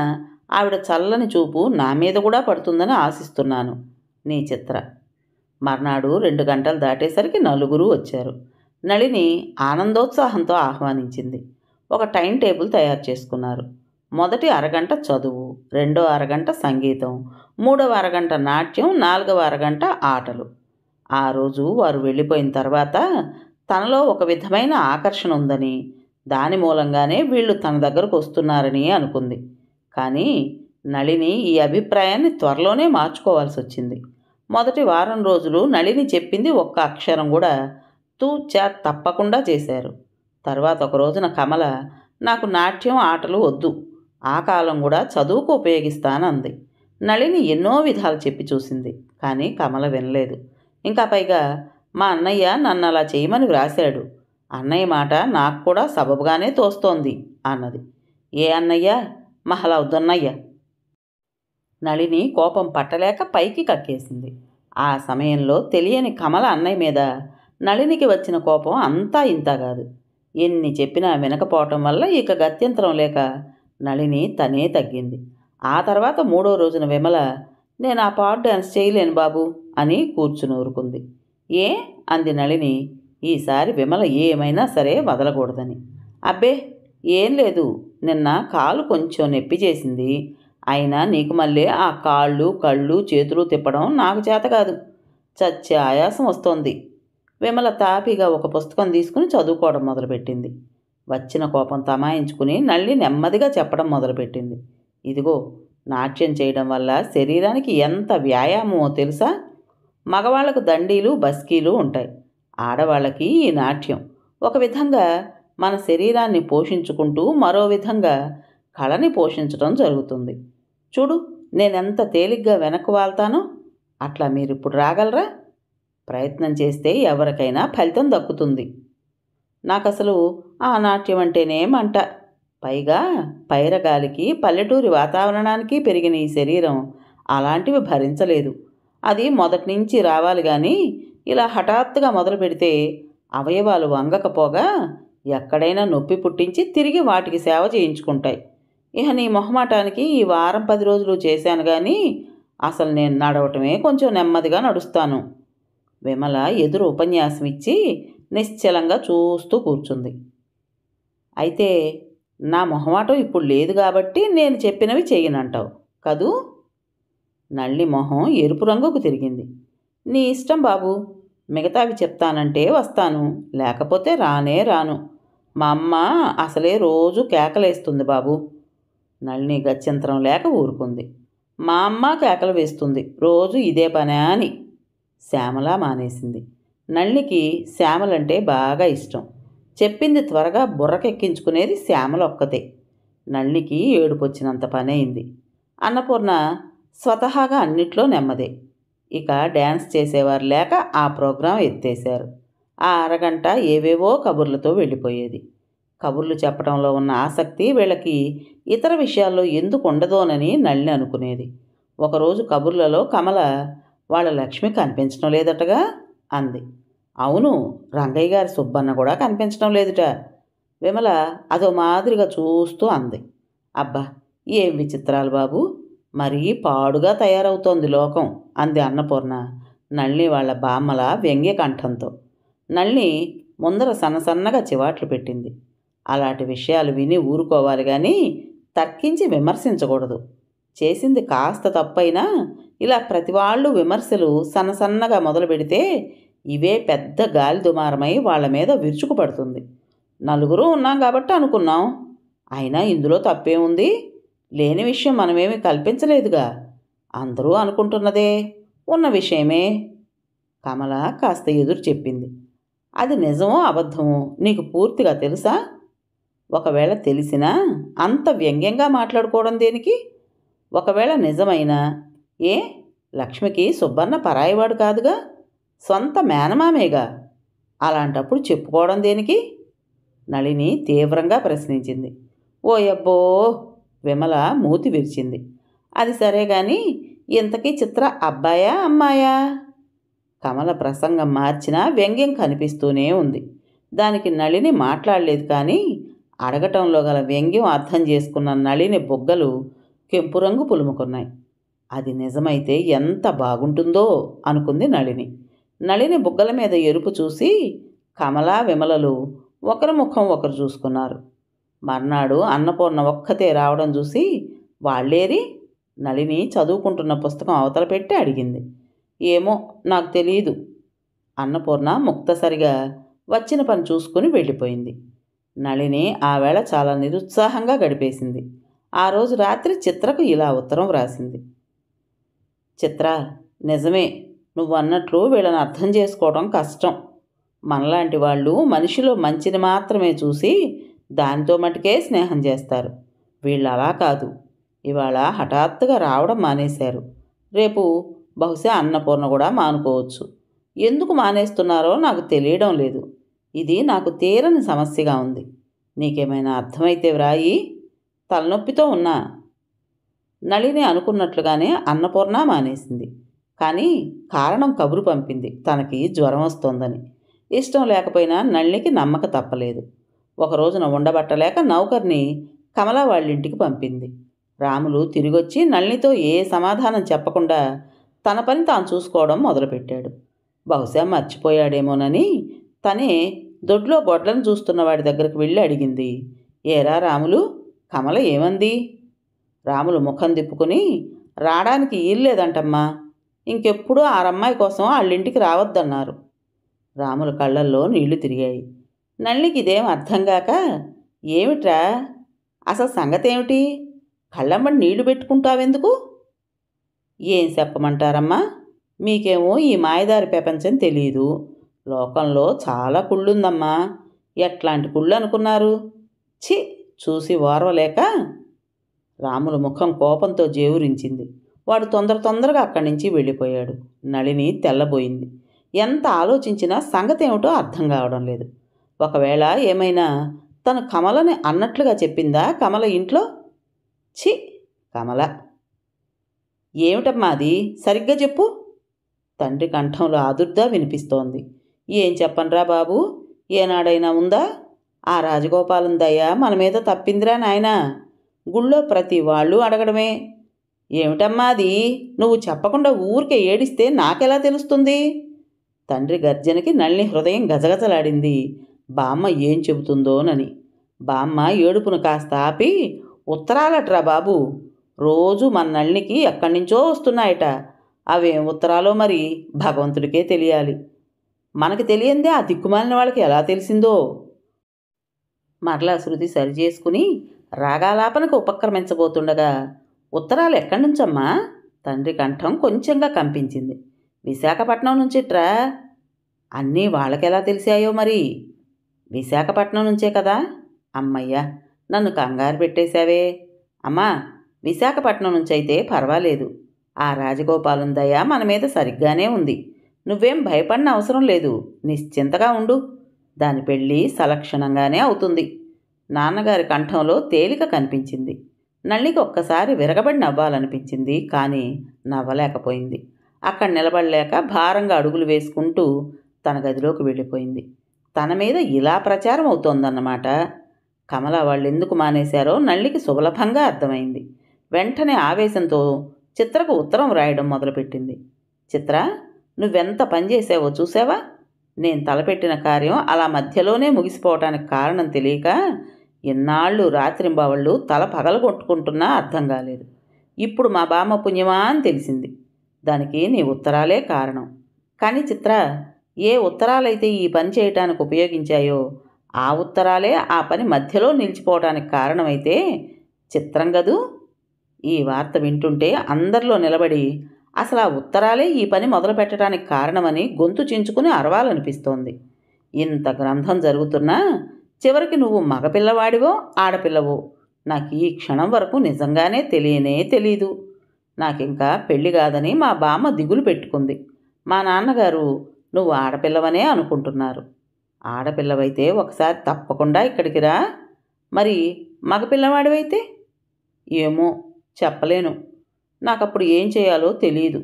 ఆవిడ చల్లని చూపు నా మీద కూడా పడుతుందని ఆశిస్తున్నాను. నీ చిత్ర. మర్నాడు 2 గంటలు దాటేసరికి నలుగురు వచ్చారు. నళిని ఆనందోత్సాహంతో ఆహ్వానించింది. ఒక టైం టేబుల్ తయారు చేసుకున్నారు. మొదటి అరగంట చదువు, రెండో అరగంట సంగీతం, మూడవ అరగంట నాట్యం, నాలుగవ అరగంట ఆటలు. ఆ రోజు వారు వెళ్ళిపోయిన తర్వాత తనలో ఒక విధమైన ఆకర్షణ ఉందని, దాని మూలంగానే వీళ్ళు తన దగ్గరకు వస్తున్నారని అనుకుంది. కానీ నళిని ఈ అభిప్రాయాన్ని త్వరలోనే మార్చుకోవాల్సి వచ్చింది. మొదటి వారం రోజులు నళిని చెప్పింది ఒక్క అక్షరం కూడా తూచా తప్పకుండా చేశారు. తర్వాత ఒక రోజున కమల, నాకు నాట్యం ఆటలు వద్దు, ఆ కాలం కూడా చదువుకు ఉపయోగిస్తానంది. నళిని ఎన్నో విధాలు చెప్పి చూసింది, కానీ కమల వినలేదు. ఇంకా పైగా మా అన్నయ్య నన్ను అలా చేయమని వ్రాశాడు, అన్నయ్య మాట నాకు కూడా సబబుగానే తోస్తోంది అన్నది. ఏ అన్నయ్య? మహలవుద్దన్నయ్య. నళిని కోపం పట్టలేక పైకి కక్కేసింది. ఆ సమయంలో తెలియని కమల అన్నయ్య మీద నళినికి వచ్చిన కోపం అంతా ఇంతా కాదు. ఎన్ని చెప్పినా వినకపోవటం వల్ల ఇక గత్యంతరం లేక నళిని తనే తగ్గింది. ఆ తర్వాత మూడో రోజున విమల, నేను ఆ పాట్ డ్యాన్స్ చేయలేను బాబు అని కూర్చుని ఊరుకుంది. ఏ అంది నళిని, ఈసారి విమల ఏమైనా సరే వదలకూడదని. అబ్బే ఏం లేదు, నిన్న కాలు కొంచెం నొప్పి చేసింది, అయినా నీకు మళ్ళీ ఆ కాళ్ళు కళ్ళు చేతులు తిప్పడం నాకు చేత కాదు, చచ్చే ఆయాసం వస్తోంది. విమల తాపీగా ఒక పుస్తకం తీసుకుని చదువుకోవడం మొదలుపెట్టింది. వచ్చిన కోపం తమాయించుకుని నళిని నెమ్మదిగా చెప్పడం మొదలుపెట్టింది. ఇదిగో, నాట్యం చేయడం వల్ల శరీరానికి ఎంత వ్యాయామమో తెలుసా? మగవాళ్లకు దండీలు బస్కీలు ఉంటాయి, ఆడవాళ్ళకి ఈ నాట్యం ఒక విధంగా మన శరీరాన్ని పోషించుకుంటూ మరో విధంగా కళని పోషించడం జరుగుతుంది. చూడు, నేనెంత తేలిగ్గా వెనక్కు వాళ్తానో, అట్లా మీరిప్పుడు రాగలరా? ప్రయత్నం చేస్తే ఎవరికైనా ఫలితం దక్కుతుంది. నాకసలు ఆ నాట్యం అంటేనే మంట. పైగా పైరగాలికి పల్లెటూరి వాతావరణానికి పెరిగిన ఈ శరీరం అలాంటివి భరించలేదు. అది మొదటి నుంచి రావాలి కానీ ఇలా హఠాత్తుగా మొదలు పెడితే అవయవాలు వంగకపోగా ఎక్కడైనా నొప్పి పుట్టించి తిరిగి వాటికి సేవ చేయించుకుంటాయి. ఇక నీ మొహమాటానికి ఈ వారం 10 రోజులు చేశాను కానీ అసలు నేను నడవటమే కొంచెం నెమ్మదిగా నడుస్తాను. విమల ఎదురు ఉపన్యాసం ఇచ్చి నిశ్చలంగా చూస్తూ కూర్చుంది. అయితే నా మొహమాటం ఇప్పుడు లేదు కాబట్టి నేను చెప్పినవి చెయ్యనంటావు కదూ? నళిని మొహం ఎరుపు రంగుకు తిరిగింది. నీ ఇష్టం బాబు, మిగతావి చెప్తానంటే వస్తాను, లేకపోతే రానే రాను. మా అమ్మ అసలే రోజు కేకలేస్తుంది బాబు. నళిని గత్యంతరం లేక ఊరుకుంది. మా అమ్మ కేకలు వేస్తుంది రోజు ఇదే పనే అని. శ్యామల మానేసింది. నళినికి శ్యామలంటే బాగా ఇష్టం. చెప్పింది త్వరగా బుర్రకెక్కించుకునేది శ్యామల ఒక్కతే. నళినికి ఏడుపొచ్చినంత పనైంది. అన్నపూర్ణ స్వతహాగా అన్నిట్లో నెమ్మదే. ఇక డ్యాన్స్ చేసేవారు లేక ఆ ప్రోగ్రాం ఎత్తేశారు. ఆ అరగంట ఏవేవో కబుర్లతో వెళ్ళిపోయేది. కబుర్లు చెప్పడంలో ఉన్న ఆసక్తి వీళ్ళకి ఇతర విషయాల్లో ఎందుకు ఉండదోనని నళిని అనుకునేది. ఒకరోజు కబుర్లలో కమల, వాళ్ళ లక్ష్మి కనిపించడం లేదటగా అంది. అవును, రంగయ్య గారి సుబ్బన్న కూడా కనిపించడం లేదుట. విమల అదో మాదిరిగా చూస్తూ అంది. అబ్బా, ఏం విచిత్రాలు బాబు, మరీ పాడుగా తయారవుతోంది లోకం అంది అన్నపూర్ణ నళిని వాళ్ళ బామ్మల వ్యంగ్య కంఠంతో. నళిని ముందర సన్నసన్నగా చివాట్లు పెట్టింది. అలాంటి విషయాలు విని ఊరుకోవాలి కానీ తర్కించి విమర్శించకూడదు. చేసింది కాస్త తప్పైనా ఇలా ప్రతివాళ్ళు విమర్శలు సన్నసన్నగా మొదలు పెడితే ఇవే పెద్ద గాలి దుమారమై వాళ్ళ మీద విరుచుకుపడుతుంది. నలుగురు ఉన్నాం కాబట్టి అనుకున్నాం, అయినా ఇందులో తప్పేముంది? లేని విషయం మనమేమీ కల్పించలేదుగా, అందరూ అనుకుంటున్నదే ఉన్న విషయమే. కమల కాస్త ఎదురు చెప్పింది. అది నిజమో అబద్ధమో నీకు పూర్తిగా తెలుసా? ఒకవేళ తెలిసినా అంత వ్యంగ్యంగా మాట్లాడుకోవడం దేనికి? ఒకవేళ నిజమైనా ఏ లక్ష్మికి సుబ్బన్న పరాయివాడు కాదుగా, సొంత మేనమామేగా, అలాంటప్పుడు చెప్పుకోవడం దేనికి? నళిని తీవ్రంగా ప్రశ్నించింది. ఓయబ్బో, విమల మూతి విరిచింది. అది సరే గాని ఇంతకీ చిత్ర అబ్బాయా అమ్మాయా? కమల ప్రసంగం మార్చినా వ్యంగ్యం కనిపిస్తూనే ఉంది. దానికి నళిని మాట్లాడలేదు కానీ అడగటంలో గల వ్యంగ్యం అర్థం చేసుకున్న నళిని బుగ్గలు కెంపు రంగు పులుముకున్నాయి. అది నిజమైతే ఎంత బాగుంటుందో అనుకుంది నళిని. నళిని బుగ్గల మీద ఎరుపు చూసి కమల విమలలు ఒకరి ముఖం ఒకరు చూసుకున్నారు. మర్నాడు అన్నపూర్ణ ఒక్కతే రావడం చూసి వాళ్ళేరి నళిని చదువుకుంటున్న పుస్తకం అవతల పెట్టి అడిగింది. ఏమో నాకు తెలియదు. అన్నపూర్ణ ముక్తసరిగా వచ్చిన పని చూసుకుని వెళ్ళిపోయింది. నళిని ఆ వేళ చాలా నిరుత్సాహంగా గడిపేసింది. ఆ రోజు రాత్రి చిత్రకు ఇలా ఉత్తరం వ్రాసింది. చిత్ర, నిజమే, నువ్వు అన్నట్లు వీళ్ళని అర్థం చేసుకోవడం కష్టం. మనలాంటి వాళ్ళు మనిషిలో మంచిని మాత్రమే చూసి దానితో మటుకే స్నేహం చేస్తారు. వీళ్ళు అలా కాదు. ఇవాళ హఠాత్తుగా రావడం మానేశారు. రేపు బహుశా అన్నపూర్ణ కూడా మానుకోవచ్చు. ఎందుకు మానేస్తున్నారో నాకు తెలియడం లేదు. ఇది నాకు తీరని సమస్యగా ఉంది. నీకేమైనా అర్థమైతే వ్రాయి. తలనొప్పితో ఉన్నా. నళిని అనుకున్నట్లుగానే అన్నపూర్ణ మానేసింది. కానీ కారణం కబురు పంపింది, తనకి జ్వరం వస్తోందని. ఇష్టం లేకపోయినా నళినికి నమ్మక తప్పలేదు. ఒక రోజున ఉండబట్టలేక నౌకర్ని కమల వాళ్ళింటికి పంపింది. రాములు తిరిగొచ్చి నళినితో ఏ సమాధానం చెప్పకుండా తన పని తాను చూసుకోవడం మొదలుపెట్టాడు. బహుశా మర్చిపోయాడేమోనని తనే దొడ్లో గొడ్లను చూస్తున్న వాడి దగ్గరికి వెళ్ళి అడిగింది. ఏరా రాములు, కమల ఏమంది? రాములు ముఖం తిప్పుకుని, రావడానికి ఈల్లేదంటమ్మా. ఇంకెప్పుడూ ఆరమ్మాయి కోసం వాళ్ళింటికి రావద్దన్నారు. రాముల కళ్ళల్లో నీళ్లు తిరిగాయి. నళినికి ఇదేం అర్థం కాక, ఏమిట్రా అసలు సంగతి ఏమిటి? కళ్ళమ్మడి నీళ్లు పెట్టుకుంటావెందుకు? ఏం చెప్పమంటారమ్మా, మీకేమో ఈ మాయదారి ప్రపంచం తెలియదు. లోకంలో చాలా కుళ్ళుందమ్మా. ఎట్లాంటి కుళ్ళు అనుకున్నారు? ఛీ, చూసి ఓర్వలేక. రాముల ముఖం కోపంతో జేవురించింది. వాడు తొందరగా అక్కడి నుంచి వెళ్ళిపోయాడు. నళిని తెల్లబోయింది. ఎంత ఆలోచించినా సంగతి ఏమిటో అర్థం కావడం లేదు. ఒకవేళ ఏమైనా తను కమలని అన్నట్లుగా చెప్పిందా కమల ఇంట్లో? ఛీ, కమల ఏమిటమ్మా అది? సరిగ్గా చెప్పు. తండ్రి కంఠంలో ఆదుర్దా వినిపిస్తోంది. ఏం చెప్పనరా బాబు, ఏనాడైనా ఉందా? ఆ రాజగోపాలం దయ మన మీద తప్పిందిరా నాయనా. గుళ్ళో ప్రతి వాళ్ళు అడగడమే. ఏమిటమ్మా అది? నువ్వు చెప్పకుండా ఊరికే ఏడిస్తే నాకెలా తెలుస్తుంది? తండ్రి గర్జనకి నళిని హృదయం గజగజలాడింది. బామ్మ ఏం చెబుతుందోనని. బామ్మ ఏడుపును కాస్త ఆపి, ఉత్తరాలట్రా బాబు, రోజు మన నళినికి ఎక్కడి నుంచో వస్తున్నాయట. అవేం ఉత్తరాలో మరి భగవంతుడికే తెలియాలి. మనకి తెలియందే ఆ దిక్కుమాలిన వాళ్ళకి ఎలా తెలిసిందో. మరలా శృతి సరిచేసుకుని రాగాలాపనకు ఉపక్రమించబోతుండగా, ఉత్తరాలు ఎక్కడి నుంచమ్మా? తండ్రి కంఠం కొంచెంగా కంపించింది. విశాఖపట్నం నుంచిట్రా. అన్నీ వాళ్ళకెలా తెలిసాయో మరి? విశాఖపట్నం నుంచే కదా. అమ్మయ్య, నన్ను కంగారు పెట్టేశావే. అమ్మా, విశాఖపట్నం నుంచైతే పర్వాలేదు. ఆ రాజగోపాలం దయ మన మీద సరిగ్గానే ఉంది. నువ్వేం భయపడిన అవసరం లేదు. నిశ్చింతగా ఉండు. దాని పెళ్ళి సలక్షణంగానే అవుతుంది. నాన్నగారి కంఠంలో తేలిక కనిపించింది. నళినికి ఒక్కసారి విరగబడి నవ్వాలనిపించింది. కానీ నవ్వలేకపోయింది. అక్కడ నిలబడలేక భారంగా అడుగులు వేసుకుంటూ తన గదిలోకి వెళ్ళిపోయింది. తన మీద ఇలా ప్రచారం అవుతోందన్నమాట. కమల వాళ్ళు ఎందుకు మానేశారో నళినికి సులభంగా అర్థమైంది. వెంటనే ఆవేశంతో చిత్రకు ఉత్తరం రాయడం మొదలుపెట్టింది. చిత్ర, నువ్వెంత పనిచేసావో చూసావా? నేను తలపెట్టిన కార్యం అలా మధ్యలోనే ముగిసిపోవటానికి కారణం తెలియక ఇన్నాళ్ళు రాత్రింబవళ్ళు తల పగలగొట్టుకుంటున్నా అర్థం కాలేదు. ఇప్పుడు మా బామ్మ పుణ్యమా అని తెలిసింది. దానికి నీ ఉత్తరాలే కారణం. కానీ చిత్ర, ఏ ఉత్తరాలైతే ఈ పని చేయటానికి ఉపయోగించాయో ఆ ఉత్తరాలే ఆ పని మధ్యలో నిలిచిపోవటానికి కారణమైతే చిత్రం గదూ. ఈ వార్త వింటుంటే అందరిలో నిలబడి అసలు ఆ ఉత్తరాలే ఈ పని మొదలు పెట్టడానికి కారణమని గొంతు చించుకుని అరవాలనిపిస్తోంది. ఇంత గ్రంథం జరుగుతున్నా చివరికి నువ్వు మగపిల్లవాడివో ఆడపిల్లవో నాకు ఈ క్షణం వరకు నిజంగానే తెలీదు. నాకింకా పెళ్లి కాదని మా బామ్మ దిగులు పెట్టుకుంది. మా నాన్నగారు నువ్వు ఆడపిల్లవనే అనుకుంటున్నారు. ఆడపిల్లవైతే ఒకసారి తప్పకుండా ఇక్కడికి రా. మరి మగపిల్లవాడివైతే? ఏమో చెప్పలేను. నాకప్పుడు ఏం చేయాలో తెలియదు.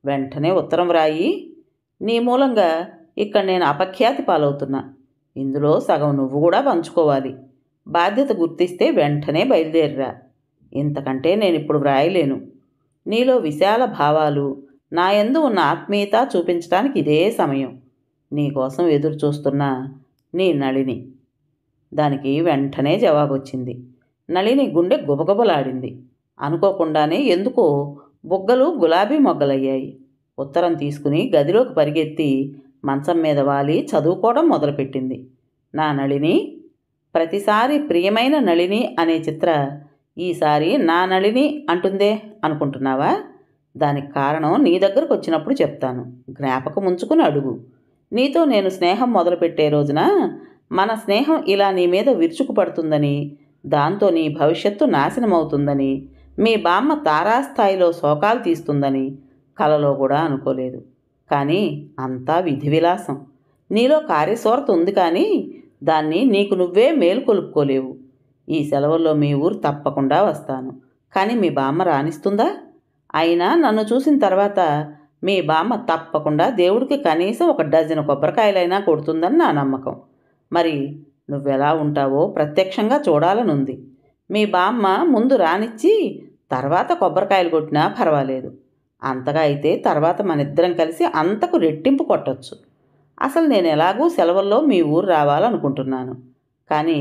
వెంటనే ఉత్తరం రాయి. నీ మూలంగా ఇక్కడ నేను అపఖ్యాతి పాలవుతున్నా. ఇందులో సగం నువ్వు కూడా పంచుకోవాలి. బాధ్యత గుర్తిస్తే వెంటనే బయలుదేరిరా. ఇంతకంటే నేనిప్పుడు వ్రాయలేను. నీలో విశాల భావాలు, నా యందు ఉన్న ఆత్మీయత చూపించడానికి ఇదే సమయం. నీకోసం ఎదురు చూస్తున్నా, నీ నళిని. దానికి వెంటనే జవాబొచ్చింది. నళిని గుండె గుబగుబలాడింది. అనుకోకుండానే ఎందుకో బుగ్గలు గులాబీ మొగ్గలయ్యాయి. ఉత్తరం తీసుకుని గదిలోకి పరిగెత్తి మంచం మీద వాలి చదువుకోవడం మొదలుపెట్టింది. నా నళిని. ప్రతిసారి ప్రియమైన నళిని అనే చిత్ర ఈసారి నా నళిని అంటుందే అనుకుంటున్నావా? దానికి కారణం నీ దగ్గరకు వచ్చినప్పుడు చెప్తాను. జ్ఞాపకం ఉంచుకుని అడుగు. నీతో నేను స్నేహం మొదలుపెట్టే రోజున మన స్నేహం ఇలా నీ మీద విరుచుకుపడుతుందని, దాంతో నీ భవిష్యత్తు నాశనమవుతుందని, మీ బామ్మ తారాస్థాయిలో శోకాలు తీస్తుందని కలలో కూడా అనుకోలేదు. కానీ అంతా విధి విలాసం. నీలో కార్యశూరత ఉంది, కానీ దాన్ని నీకు నువ్వే మేలుకొలుపుకోలేవు. ఈ సెలవుల్లో మీ ఊరు తప్పకుండా వస్తాను. కానీ మీ బామ్మ రానిస్తుందా? అయినా నన్ను చూసిన తర్వాత మీ బామ్మ తప్పకుండా దేవుడికి కనీసం 1 డజను కొబ్బరికాయలైనా కొడుతుందని నా నమ్మకం. మరి నువ్వెలా ఉంటావో ప్రత్యక్షంగా చూడాలనుంది. మీ బామ్మ ముందు రానిచ్చి తర్వాత కొబ్బరికాయలు కొట్టినా పర్వాలేదు. అంతగా అయితే తర్వాత మనిద్దరం కలిసి అంతకు రెట్టింపు కొట్టొచ్చు. అసలు నేను ఎలాగూ సెలవుల్లో మీ ఊరు రావాలనుకుంటున్నాను, కానీ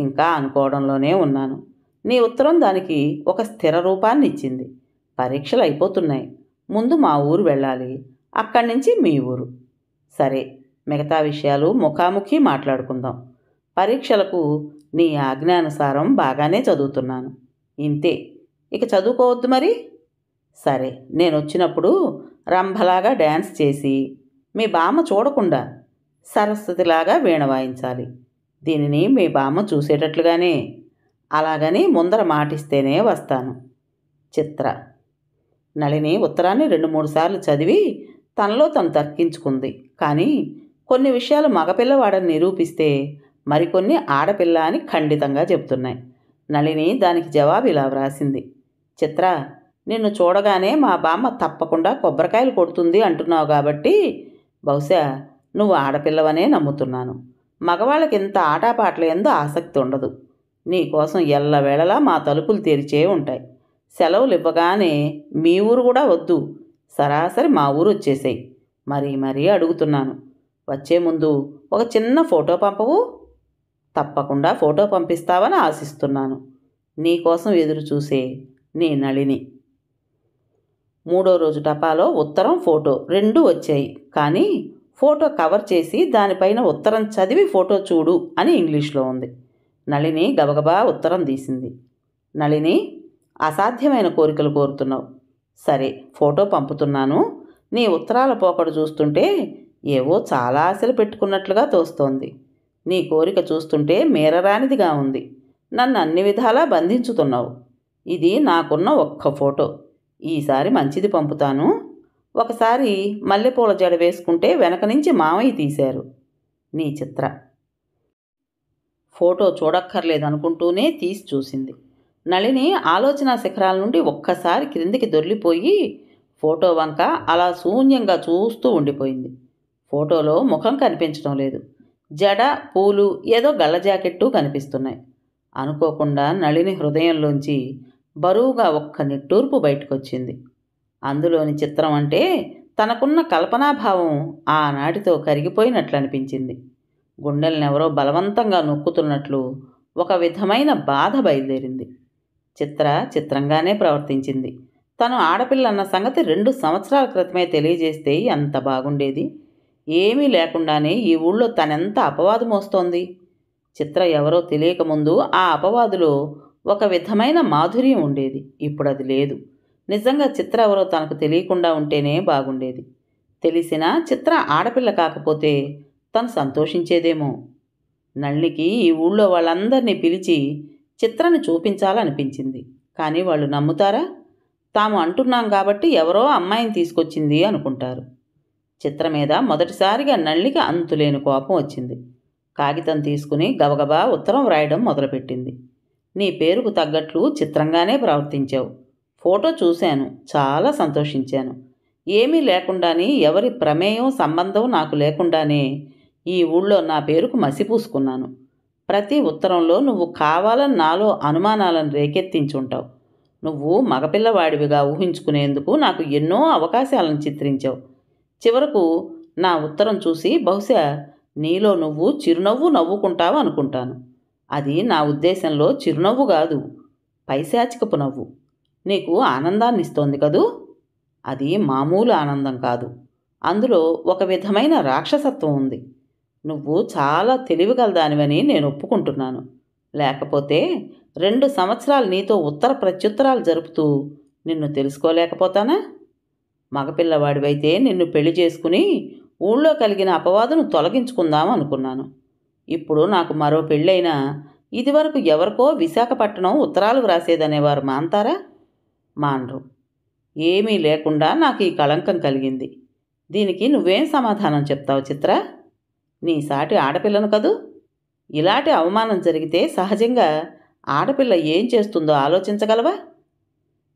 ఇంకా అనుకోవడంలోనే ఉన్నాను. నీ ఉత్తరం దానికి ఒక స్థిర రూపాన్ని ఇచ్చింది. పరీక్షలు అయిపోతున్నాయి. ముందు మా ఊరు వెళ్ళాలి, అక్కడి నుంచి మీ ఊరు. సరే, మిగతా విషయాలు ముఖాముఖి మాట్లాడుకుందాం. పరీక్షలకు నీ ఆజ్ఞానుసారం బాగానే చదువుతున్నాను. ఇంతే, ఇక చదువుకోవద్దు మరి. సరే, నేను వచ్చినప్పుడు రంభలాగా డ్యాన్స్ చేసి మీ బామ్మ చూడకుండా సరస్వతిలాగా వీణ వాయించాలి. దీనిని మీ బామ్మ చూసేటట్లుగానే. అలాగని ముందర మాటిస్తేనే వస్తాను. చిత్ర. నళిని ఉత్తరాన్ని 2-3 సార్లు చదివి తనలో తను తర్కించుకుంది. కానీ కొన్ని విషయాలు మగపిల్లవాడని నిరూపిస్తే మరికొన్ని ఆడపిల్ల అని ఖండితంగా చెప్తున్నాయి. నళిని దానికి జవాబు ఇలా వ్రాసింది. చిత్ర, నిన్ను చూడగానే మా బామ్మ తప్పకుండా కొబ్బరికాయలు కొడుతుంది అంటున్నావు కాబట్టి బహుశా నువ్వు ఆడపిల్లవనే నమ్ముతున్నాను. మగవాళ్ళకి ఇంత ఆటపాటల యందు ఆసక్తి ఉండదు. నీకోసం ఎల్లవేళలా మా తలుపులు తెరిచే ఉంటాయి. సెలవులు ఇవ్వగానే మీ ఊరు కూడా వద్దు, సరాసరి మా ఊరు వచ్చేసేయి. మరీ అడుగుతున్నాను. వచ్చే ముందు ఒక చిన్న ఫోటో పంపవు? తప్పకుండా ఫోటో పంపిస్తావని ఆశిస్తున్నాను. నీకోసం ఎదురు చూసే నీ నళిని. 3వ రోజు టపాలో ఉత్తరం, ఫోటో 2 వచ్చాయి. కానీ ఫోటో కవర్ చేసి దానిపైన ఉత్తరం చదివి ఫోటో చూడు అని ఇంగ్లీష్లో ఉంది. నళిని గబగబా ఉత్తరం తీసింది. నళిని, అసాధ్యమైన కోరికలు కోరుతున్నావు. సరే, ఫోటో పంపుతున్నాను. నీ ఉత్తరాల పోకడు చూస్తుంటే ఏవో చాలా ఆశలు పెట్టుకున్నట్లుగా తోస్తోంది. నీ కోరిక చూస్తుంటే మీరరానిదిగా ఉంది. నన్ను అన్ని విధాలా బంధించుతున్నావు. ఇది నాకున్న ఒక్క ఫోటో. ఈసారి మంచిది పంపుతాను. ఒకసారి మల్లెపూల జడ వేసుకుంటే వెనక నుంచి మామయ్య తీశారు. నీ చిత్ర. ఫోటో చూడక్కర్లేదనుకుంటూనే తీసి చూసింది. నళిని ఆలోచన శిఖరాల నుండి ఒక్కసారి క్రిందికి దొర్లిపోయి ఫోటో వంక అలా శూన్యంగా చూస్తూ ఉండిపోయింది. ఫోటోలో ముఖం కనిపించడం లేదు. జడ, పూలు, ఏదో గళ్ళ జాకెట్టు కనిపిస్తున్నాయి. అనుకోకుండా నళిని హృదయంలోంచి బరువుగా ఒక్క నిట్టూర్పు బయటకొచ్చింది. అందులోని చిత్రం అంటే తనకున్న కల్పనాభావం ఆనాటితో కరిగిపోయినట్లు అనిపించింది. గుండెలనెవరో బలవంతంగా నొక్కుతున్నట్లు ఒక విధమైన బాధ బయలుదేరింది. చిత్ర చిత్రంగానే ప్రవర్తించింది. తను ఆడపిల్లన్న సంగతి 2 సంవత్సరాల క్రితమే తెలియజేస్తే ఎంత బాగుండేది. ఏమీ లేకుండానే ఈ ఊళ్ళో తనెంత అపవాదు మోస్తోంది. చిత్ర ఎవరో తెలియకముందు ఆ అపవాదులో ఒక విధమైన మాధుర్యం ఉండేది. ఇప్పుడు అది లేదు. నిజంగా చిత్ర ఎవరో తనకు తెలియకుండా ఉంటేనే బాగుండేది. తెలిసినా చిత్ర ఆడపిల్ల కాకపోతే తను సంతోషించేదేమో. నళినికి ఈ ఊళ్ళో వాళ్ళందరినీ పిలిచి చిత్రని చూపించాలనిపించింది. కానీ వాళ్ళు నమ్ముతారా? తాము అంటున్నాం కాబట్టి ఎవరో అమ్మాయిని తీసుకొచ్చింది అనుకుంటారు. చిత్ర మీద మొదటిసారిగా నళినికి అంతులేని కోపం వచ్చింది. కాగితం తీసుకుని గబగబా ఉత్తరం వ్రాయడం మొదలుపెట్టింది. నీ పేరుకు తగ్గట్లు చిత్రంగానే ప్రవర్తించావు. ఫోటో చూశాను, చాలా సంతోషించాను. ఏమీ లేకుండానే, ఎవరి ప్రమేయం సంబంధం నాకు లేకుండానే ఈ ఊళ్ళో నా పేరుకు మసిపూసుకున్నాను. ప్రతి ఉత్తరంలో నువ్వు కావాలని నాలో అనుమానాలను రేకెత్తించుంటావు. నువ్వు మగపిల్లవాడివిగా ఊహించుకునేందుకు నాకు ఎన్నో అవకాశాలను చిత్రించావు. చివరకు నా ఉత్తరం చూసి బహుశా నీలో నువ్వు చిరునవ్వు నవ్వుకుంటావు అనుకుంటాను. అది నా ఉద్దేశంలో చిరునవ్వు కాదు, పైశాచికపు నవ్వు. నీకు ఆనందాన్ని ఇస్తోంది కదూ? అది మామూలు ఆనందం కాదు. అందులో ఒక విధమైన రాక్షసత్వం ఉంది. నువ్వు చాలా తెలివిగలదానివని నేను ఒప్పుకుంటున్నాను. లేకపోతే 2 సంవత్సరాలు నీతో ఉత్తర ప్రత్యుత్తరాలు జరుపుతూ నిన్ను తెలుసుకోలేకపోతానా? మగపిల్లవాడివైతే నిన్ను పెళ్లి చేసుకుని ఊళ్ళో కలిగిన అపవాదును తొలగించుకుందాం అనుకున్నాను. ఇప్పుడు నాకు మరో పెళ్ళైనా ఇదివరకు ఎవరికో విశాఖపట్నం ఉత్తరాలు వ్రాసేదనేవారు మాంతారా? మానరు. ఏమీ లేకుండా నాకు ఈ కళంకం కలిగింది. దీనికి నువ్వేం సమాధానం చెప్తావు చిత్ర? నీ సాటి ఆడపిల్లను కదూ? ఇలాంటి అవమానం జరిగితే సహజంగా ఆడపిల్ల ఏం చేస్తుందో ఆలోచించగలవా?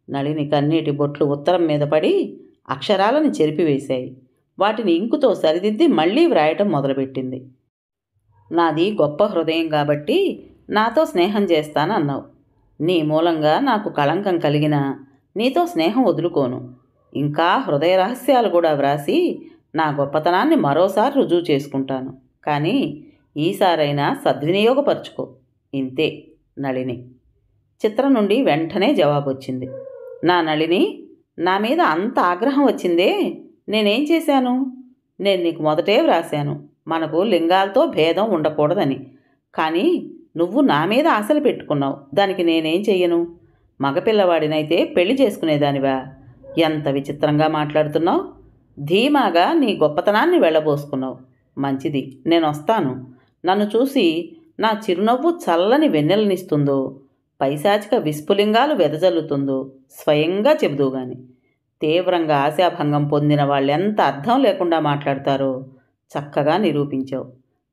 నళిని కన్నీటి బొట్లు ఉత్తరం మీద పడి అక్షరాలను చెరిపివేశాయి. వాటిని ఇంకుతో సరిదిద్ది మళ్లీ వ్రాయటం మొదలుపెట్టింది. నాది గొప్ప హృదయం కాబట్టి నాతో స్నేహం చేస్తానన్నావు. నీ మూలంగా నాకు కళంకం కలిగినా నీతో స్నేహం వదులుకోను. ఇంకా హృదయ రహస్యాలు కూడా వ్రాసి నా గొప్పతనాన్ని మరోసారి రుజువు చేసుకుంటాను. కానీ ఈసారైనా సద్వినియోగపరుచుకో. ఇంతే. నళిని. చిత్ర నుండి వెంటనే జవాబు వచ్చింది. నా నళిని, నా మీద అంత ఆగ్రహం వచ్చిందే, నేనేం చేశాను? నేను నీకు మొదటే వ్రాశాను, మనకు లింగాలతో భేదం ఉండకూడదని. కానీ నువ్వు నా మీద ఆశలు పెట్టుకున్నావు. దానికి నేనేం చెయ్యను? మగపిల్లవాడినైతే పెళ్లి చేసుకునేదానివా? ఎంత విచిత్రంగా మాట్లాడుతున్నావు. ధీమాగా నీ గొప్పతనాన్ని వెళ్ళబోసుకున్నావు. మంచిది, నేను వస్తాను. నన్ను చూసి నా చిరునవ్వు చల్లని వెన్నెలనిస్తుందో, పైశాచిక విస్ఫులింగాలు వెదజల్లుతుందో స్వయంగా చెబుదూగాని. తీవ్రంగా ఆశాభంగం పొందిన వాళ్ళెంత అర్థం లేకుండా మాట్లాడతారో చక్కగా నిరూపించావు.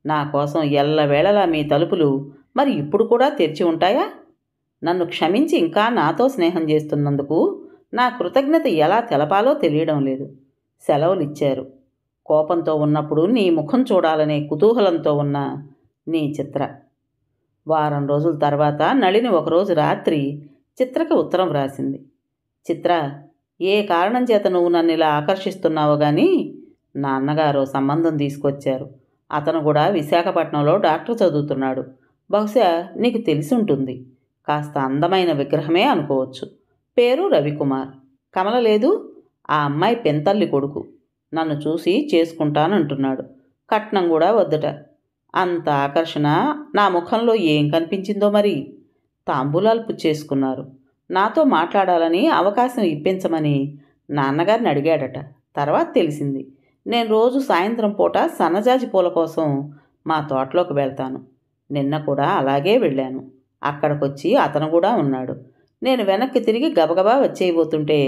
నా కోసం ఎల్లవేళలా మీ తలుపులు మరి ఇప్పుడు కూడా తెరిచి ఉంటాయా? నన్ను క్షమించి ఇంకా నాతో స్నేహం చేస్తున్నందుకు నా కృతజ్ఞత ఎలా తెలపాలో తెలియడం లేదు. సెలవులిచ్చారు. కోపంతో ఉన్నప్పుడు నీ ముఖం చూడాలనే కుతూహలంతో ఉన్న నీ చిత్ర. వారం రోజుల తర్వాత నళిని ఒకరోజు రాత్రి చిత్రకు ఉత్తరం వ్రాసింది. చిత్ర, ఏ కారణం చేత నువ్వు నన్ను ఇలా ఆకర్షిస్తున్నావో కానీ నాన్నగారు సంబంధం తీసుకొచ్చారు. అతను కూడా విశాఖపట్నంలో డాక్టర్ చదువుతున్నాడు. బహుశా నీకు తెలిసి ఉంటుంది. కాస్త అందమైన విగ్రహమే అనుకోవచ్చు. పేరు రవికుమార్. కమల లేదు, ఆ అమ్మాయి పెంతల్లి కొడుకు. నన్ను చూసి చేసుకుంటానంటున్నాడు. కట్నం కూడా వద్దట. అంత ఆకర్షణ నా ముఖంలో ఏం కనిపించిందో మరి. తాంబూలాలు పుచ్చేసుకున్నారు. నాతో మాట్లాడాలని అవకాశం ఇప్పించమని నాన్నగారిని అడిగాడట. తర్వాత తెలిసింది. నేను రోజు సాయంత్రం పూట సన్నజాజి పూల కోసం మా తోటలోకి వెళ్తాను. నిన్న కూడా అలాగే వెళ్ళాను. అక్కడికొచ్చి అతను కూడా ఉన్నాడు. నేను వెనక్కి తిరిగి గబగబా వచ్చేయబోతుంటే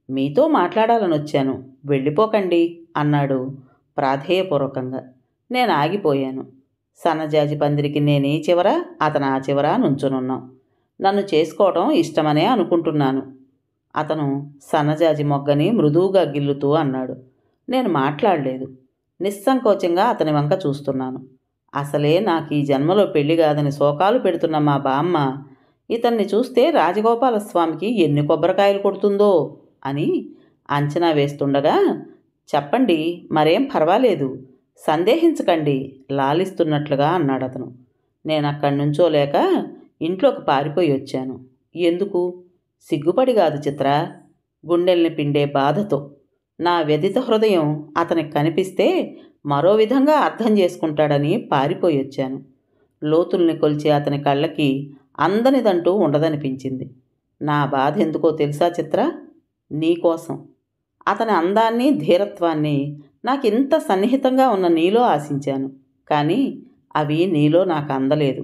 మీతో మాట్లాడాలని వచ్చాను, వెళ్ళిపోకండి అన్నాడు ప్రాధేయపూర్వకంగా. నేను ఆగిపోయాను. సన్నజాజి పందిరికి నేను ఈ చివర, అతను ఆ చివర నుంచునున్నాం. నన్ను చేసుకోవటం ఇష్టమనే అనుకుంటున్నాను. అతను సన్నజాజి మొగ్గని మృదువుగా గిల్లుతూ అన్నాడు. నేను మాట్లాడలేదు. నిస్సంకోచంగా అతని వంక చూస్తున్నాను. అసలే నాకు ఈ జన్మలో పెళ్లి కాదని శోకాలు పెడుతున్న మా బామ్మ ఇతన్ని చూస్తే రాజగోపాలస్వామికి ఎన్ని కొబ్బరికాయలు కొడుతుందో అని అంచనా వేస్తుండగా, చెప్పండి, మరేం పర్వాలేదు, సందేహించకండి లాలిస్తున్నట్లుగా అన్నాడతను. నేను అక్కడి నుంచోలేక ఇంట్లోకి పారిపోయి వచ్చాను. ఎందుకు? సిగ్గుపడి కాదు చిత్ర, గుండెల్ని పిండే బాధతో. నా వ్యధిత హృదయం అతనికి కనిపిస్తే మరో విధంగా అర్థం చేసుకుంటాడని పారిపోయి వచ్చాను. లోతుల్ని కొలిచే అతని కళ్ళకి అందనిదంటూ ఉండదనిపించింది. నా బాధ ఎందుకో తెలుసా చిత్ర? నీకోసం. అతని అందాన్ని, ధీరత్వాన్ని నాకింత సన్నిహితంగా ఉన్న నీలో ఆశించాను. కానీ అవి నీలో నాకు అందలేదు.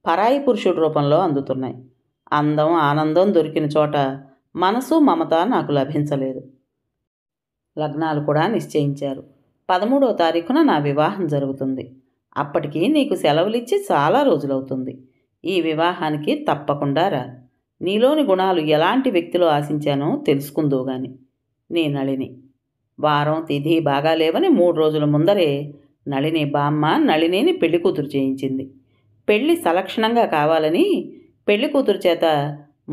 పరాయి పురుషుడి రూపంలో అందుతున్నాయి. అందం, ఆనందం దొరికిన చోట మనసు, మమత నాకు లభించలేదు. లగ్నాలు కూడా నిశ్చయించారు. 13వ తారీఖున నా వివాహం జరుగుతుంది. అప్పటికి నీకు సెలవులిచ్చి చాలా రోజులవుతుంది. ఈ వివాహానికి తప్పకుండా రా. నీలోని గుణాలు ఎలాంటి వ్యక్తిలో ఆశించానో తెలుసుకుందో గాని. నీ నళిని. వారం, తిథి బాగాలేవని 3 రోజుల ముందరే నళిని బామ్మ నళినిని పెళ్లి కూతురు చేయించింది. పెళ్లి సలక్షణంగా కావాలని పెళ్లి కూతురు చేత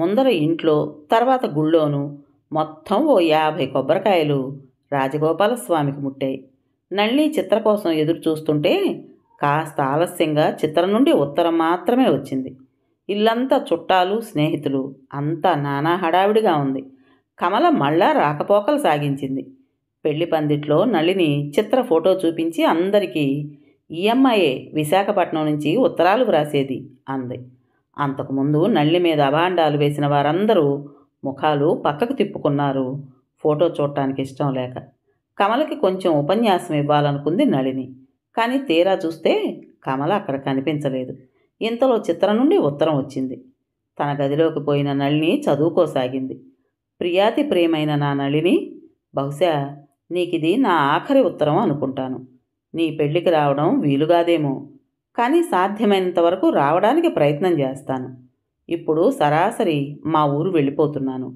ముందర ఇంట్లో, తర్వాత గుళ్ళోనూ మొత్తం ఓ 50 కొబ్బరికాయలు రాజగోపాలస్వామికి ముట్టాయి. నళిని చిత్ర కోసం ఎదురు చూస్తుంటే కాస్త ఆలస్యంగా చిత్ర నుండి ఉత్తరం మాత్రమే వచ్చింది. ఇల్లంతా చుట్టాలు, స్నేహితులు, అంతా నానా హడావిడిగా ఉంది. కమల మళ్ళా రాకపోకలు సాగించింది. పెళ్లి పందిట్లో నళిని చిత్ర ఫోటో చూపించి అందరికీ ఈ అమ్మాయే విశాఖపట్నం నుంచి ఉత్తరాలు వ్రాసేది అంది. అంతకుముందు నళిని మీద అభాండాలు వేసిన వారందరూ ముఖాలు పక్కకు తిప్పుకున్నారు, ఫోటో చూడటానికి ఇష్టం లేక. కమలకి కొంచెం ఉపన్యాసం ఇవ్వాలనుకుంది నళిని. కానీ తీరా చూస్తే కమల అక్కడ కనిపించలేదు. ఇంతలో చిత్ర నుండి ఉత్తరం వచ్చింది. తన గదిలోకి పోయిన నళిని చదువుకోసాగింది. ప్రియాతి ప్రియమైన నా నళిని, బహుశా నీకిది నా ఆఖరి ఉత్తరం అనుకుంటాను. నీ పెళ్లికి రావడం వీలుగాదేమో, కానీ సాధ్యమైనంత వరకు రావడానికి ప్రయత్నం చేస్తాను. ఇప్పుడు సరాసరి మా ఊరు వెళ్ళిపోతున్నాను.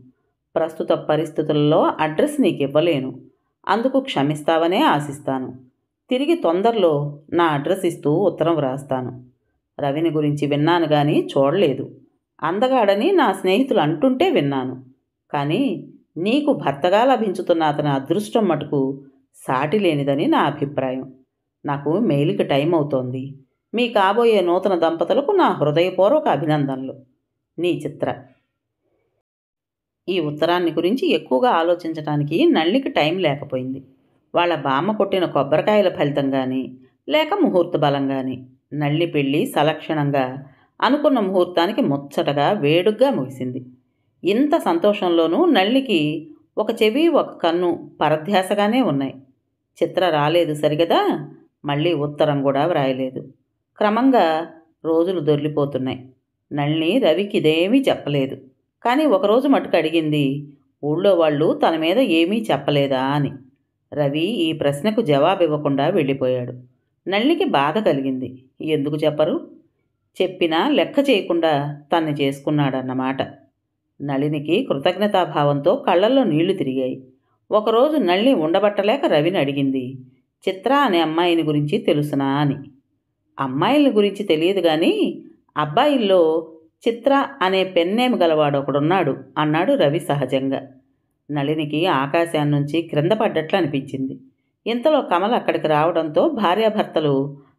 ప్రస్తుత పరిస్థితులలో అడ్రస్ నీకు ఇవ్వలేను, అందుకు క్షమిస్తావనే ఆశిస్తాను. తిరిగి తొందరలో నా అడ్రస్ ఇస్తూ ఉత్తరం వ్రాస్తాను. రవిని గురించి విన్నాను కానీ చూడలేదు. అందగాడని నా స్నేహితులు అంటుంటే విన్నాను. కానీ నీకు భర్తగా లభించుతున్న అతని అదృష్టం మటుకు సాటి లేనిదని నా అభిప్రాయం. నాకు మెయిల్కి టైం అవుతోంది. మీ కాబోయే నూతన దంపతులకు నా హృదయపూర్వక అభినందనలు. నీ చిత్ర. ఈ ఉత్తరాన్ని గురించి ఎక్కువగా ఆలోచించడానికి నళినికి టైం లేకపోయింది. వాళ్ళ బామ్మ కొట్టిన కొబ్బరికాయల ఫలితం కానీ, లేక ముహూర్త బలం కానీ నళిని పెళ్ళి సలక్షణంగా అనుకున్న ముహూర్తానికి ముచ్చటగా వేడుగ్గా ముగిసింది. ఇంత సంతోషంలోనూ నళినికి ఒక చెవి ఒక కన్ను పరధ్యాసగానే ఉన్నాయి. చిత్ర రాలేదు సరిగదా, మళ్ళీ ఉత్తరం కూడా వ్రాయలేదు. క్రమంగా రోజులు దొర్లిపోతున్నాయి. నళిని రవికి ఇదేమీ చెప్పలేదు. కానీ ఒకరోజు మటుకు అడిగింది, ఊళ్ళో వాళ్ళు తన మీద ఏమీ చెప్పలేదా అని. రవి ఈ ప్రశ్నకు జవాబు ఇవ్వకుండా వెళ్ళిపోయాడు. నళినికి బాధ కలిగింది. ఎందుకు చెప్పరు? చెప్పినా లెక్క చేయకుండా తన్ని చేసుకున్నాడన్నమాట. నళినికి కృతజ్ఞతాభావంతో కళ్ళల్లో నీళ్లు తిరిగాయి. ఒకరోజు నళిని ఉండబట్టలేక రవిని అడిగింది, చిత్ర అనే అమ్మాయిని గురించి తెలుసునా అని. అమ్మాయిల గురించి తెలియదు కానీ అబ్బాయిల్లో చిత్ర అనే పెన్నేమి గలవాడు ఒకడున్నాడు అన్నాడు రవి సహజంగా. నళినికి ఆకాశాన్నించి క్రింద పడ్డట్లు అనిపించింది. ఇంతలో కమల అక్కడికి రావడంతో భార్యాభర్తలు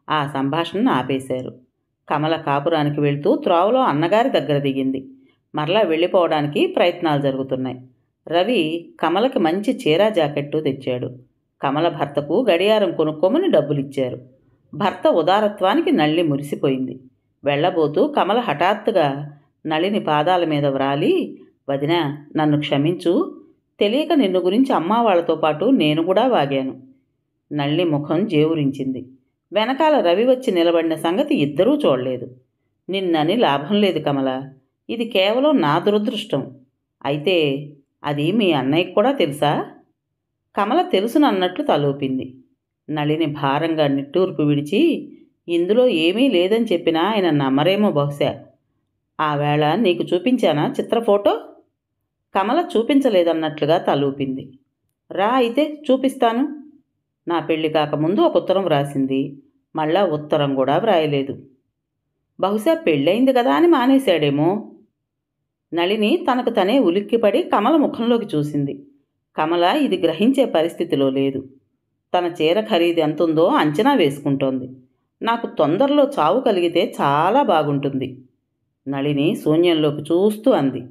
ఆ సంభాషణను ఆపేశారు. కమల కాపురానికి వెళ్తూ త్రోవలో అన్నగారి దగ్గర దిగింది. మరలా వెళ్ళిపోవడానికి ప్రయత్నాలు జరుగుతున్నాయి. రవి కమలకి మంచి చీరా జాకెట్టు తెచ్చాడు. కమల భర్తకు గడియారం కొనుక్కోమని డబ్బులిచ్చారు. భర్త ఉదారత్వానికి నళిని మురిసిపోయింది. వెళ్ళబోతూ కమల హఠాత్తుగా నళిని పాదాల మీద వ్రాలి, వదినా నన్ను క్షమించు, తెలియక నిన్ను గురించి అమ్మా వాళ్లతో పాటు నేను కూడా వాగాను. నళిని ముఖం జేవురించింది. వెనకాల రవి వచ్చి నిలబడిన సంగతి ఇద్దరూ చూడలేదు. నిన్నని లాభం లేదు కమల, ఇది కేవలం నా దురదృష్టం. అయితే అది మీ అన్నయ్యకు కూడా తెలుసా? కమల తెలుసునన్నట్లు తలూపింది. నళిని భారంగా నిట్టూర్పు విడిచి, ఇందులో ఏమీ లేదని చెప్పినా ఆయన నమ్మరేమో బహుశా. ఆ వేళ నీకు చూపించానా చిత్ర ఫోటో? కమల చూపించలేదన్నట్లుగా తలూపింది. రా అయితే చూపిస్తాను. నా పెళ్లి కాకముందు ఒక ఉత్తరం వ్రాసింది, మళ్ళా ఉత్తరం కూడా వ్రాయలేదు. బహుశా పెళ్ళయింది కదా అని మానేశాడేమో. నళిని తనకు తనే ఉలిక్కిపడి కమల ముఖంలోకి చూసింది. కమల ఇది గ్రహించే పరిస్థితిలో లేదు. తన చీర ఖరీదు ఎంతుందో అంచనా వేసుకుంటోంది. నాకు తొందరలో చావు కలిగితే చాలా బాగుంటుంది. నళిని శూన్యంలోకి చూస్తూ అంది.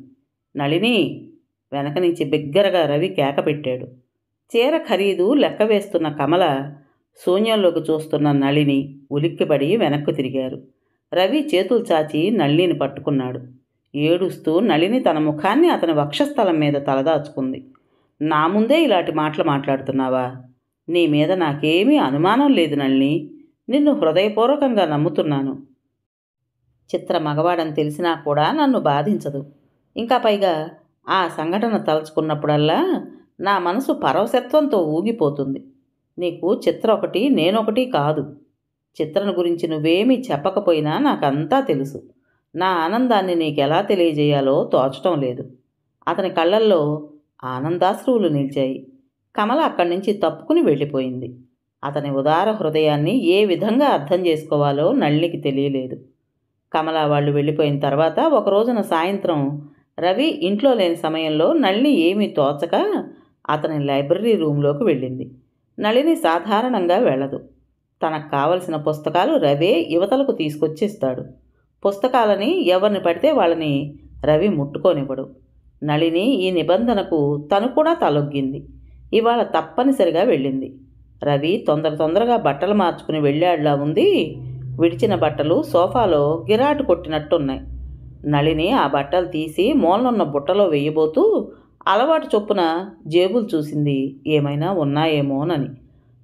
నళిని! వెనక నుంచి బిగ్గరగా రవి కేక పెట్టాడు. చీర ఖరీదు లెక్క వేస్తున్న కమల, శూన్యంలోకి చూస్తున్న నళిని ఉలిక్కిపడి వెనక్కు తిరిగారు. రవి చేతులు చాచి నళినిని పట్టుకున్నాడు. ఏడుస్తూ నళిని తన ముఖాన్ని అతని వక్షస్థలం మీద తలదాచుకుంది. నా ముందే ఇలాంటి మాటలు మాట్లాడుతున్నావా? నీ మీద నాకేమీ అనుమానం లేదు నళిని. నిన్ను హృదయపూర్వకంగా నమ్ముతున్నాను. చిత్ర మగవాడని తెలిసినా కూడా నన్ను బాధించదు. ఇంకా పైగా ఆ సంఘటన తలుచుకున్నప్పుడల్లా నా మనసు పరవశత్వంతో ఊగిపోతుంది. నీకు చిత్ర ఒకటి నేనొకటి కాదు. చిత్రను గురించి నువ్వేమీ చెప్పకపోయినా నాకంతా తెలుసు. నా ఆనందాన్ని నీకెలా తెలియజేయాలో తోచటం లేదు. అతని కళ్ళల్లో ఆనందాశ్రువులు నిలిచాయి. కమల అక్కడి నుంచి తప్పుకుని వెళ్ళిపోయింది. అతని ఉదార హృదయాన్ని ఏ విధంగా అర్థం చేసుకోవాలో నళినికి తెలియలేదు. కమల వాళ్ళు వెళ్ళిపోయిన తర్వాత ఒక రోజున సాయంత్రం రవి ఇంట్లో లేని సమయంలో నళిని ఏమీ తోచక అతని లైబ్రరీ రూంలోకి వెళ్ళింది. నళిని సాధారణంగా వెళ్ళదు. తనకు కావలసిన పుస్తకాలు రవే యువతలకు తీసుకొచ్చి ఇస్తాడు. పుస్తకాలని ఎవరిని పడితే వాళ్ళని రవి ముట్టుకోనివ్వడు. నళిని ఈ నిబంధనకు తను కూడా తలొగ్గింది. ఇవాళ తప్పనిసరిగా వెళ్ళింది. రవి తొందరగా బట్టలు మార్చుకుని వెళ్ళాడులా ఉంది. విడిచిన బట్టలు సోఫాలో గిరాటు కొట్టినట్టున్నాయి. నళిని ఆ బట్టలు తీసి మూలనున్న బుట్టలో వెయ్యబోతూ అలవాటు చొప్పున జేబులు చూసింది, ఏమైనా ఉన్నాయేమోనని.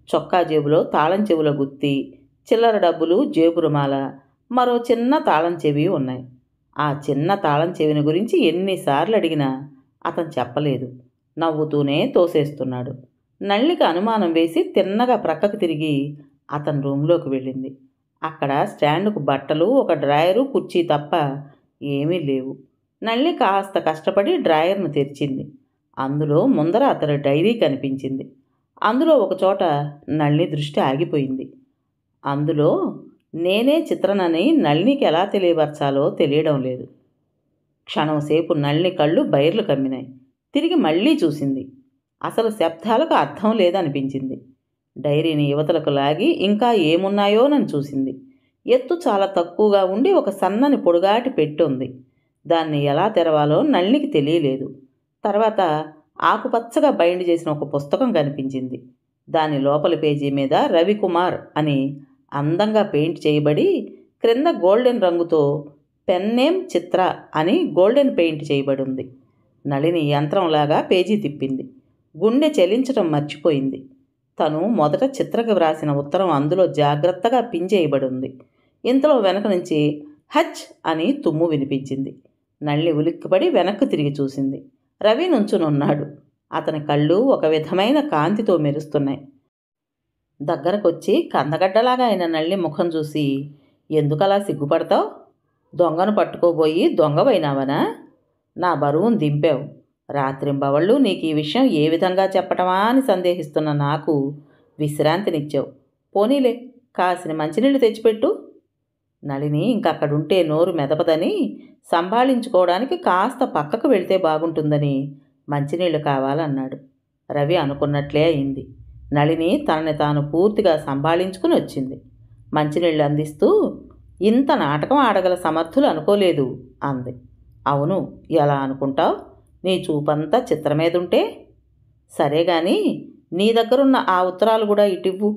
చొక్కా జేబులో తాళం చెవుల గుత్తి, చిల్లర డబ్బులు, జేబు రుమాల, మరో చిన్న తాళం చెవి ఉన్నాయి. ఆ చిన్న తాళం చెవిని గురించి ఎన్నిసార్లు అడిగినా అతను చెప్పలేదు. నవ్వుతూనే తోసేస్తున్నాడు. నళినికి అనుమానం వేసి తిన్నగా ప్రక్కకు తిరిగి అతని రూంలోకి వెళ్ళింది. అక్కడ స్టాండుకు బట్టలు, ఒక డ్రాయరు, కుర్చీ తప్ప ఏమీ లేవు. నళిని కాస్త కష్టపడి డ్రాయర్ను తెరిచింది. అందులో ముందర అతని డైరీ కనిపించింది. అందులో ఒకచోట నళిని దృష్టి ఆగిపోయింది. అందులో నేనే చిత్రనని నళినికి ఎలా తెలియపరచాలో తెలియడం లేదు. క్షణంసేపు నళిని కళ్ళు బైర్లు కమ్మినాయి. తిరిగి మళ్ళీ చూసింది. అసలు శబ్దాలకు అర్థం లేదనిపించింది. డైరీని యువతలకు లాగి ఇంకా ఏమున్నాయోనని చూసింది. ఎత్తు చాలా తక్కువగా ఉండి ఒక సన్నని పొడుగాటి పెట్టి ఉంది. దాన్ని ఎలా తెరవాలో నళినికి తెలియలేదు. తర్వాత ఆకుపచ్చగా బైండ్ చేసిన ఒక పుస్తకం కనిపించింది. దాని లోపలి పేజీ మీద రవికుమార్ అని అందంగా పెయింట్ చేయబడి, క్రింద గోల్డెన్ రంగుతో పెన్నేమ్ చిత్ర అని గోల్డెన్ పెయింట్ చేయబడి ఉంది. నళిని యంత్రంలాగా పేజీ తిప్పింది. గుండె చెలించటం మర్చిపోయింది. తను మొదట చిత్రకి వ్రాసిన ఉత్తరం అందులో జాగ్రత్తగా పిన్ చేయబడి ఉంది. ఇంతలో వెనక నుంచి హచ్ అని తుమ్ము వినిపించింది. నళిని ఉలిక్కిపడి వెనక్కు తిరిగి చూసింది. రవి నుంచునున్నాడు. అతని కళ్ళు ఒక విధమైన కాంతితో మెరుస్తున్నాయి. దగ్గరకొచ్చి కందగడ్డలాగా అయిన నళిని ముఖం చూసి, ఎందుకలా సిగ్గుపడతావు? దొంగను పట్టుకోబోయి దొంగవైనావనా? నా బరువును దింపావు. రాత్రింబవళ్ళు నీకు ఈ విషయం ఏ విధంగా చెప్పటమా అని సందేహిస్తున్న నాకు విశ్రాంతినిచ్చావు. పోనీలే, కాసిన మంచినీళ్ళు తెచ్చిపెట్టు. నళిని ఇంకక్కడుంటే నోరు మెదపదని, సంభాళించుకోవడానికి కాస్త పక్కకు వెళితే బాగుంటుందని మంచినీళ్ళు కావాలన్నాడు. రవి అనుకున్నట్లే అయింది. నళిని తనని తాను పూర్తిగా సంభాళించుకుని వచ్చింది. మంచినీళ్ళు అందిస్తూ, ఇంత నాటకం ఆడగల సమర్థులు అనుకోలేదు అంది. అవును, ఎలా అనుకుంటావు? నీ చూపంతా చిత్రమేదుంటే. సరే గాని నీ దగ్గరున్న ఆ ఉత్తరాలు కూడా ఇటివ్వు.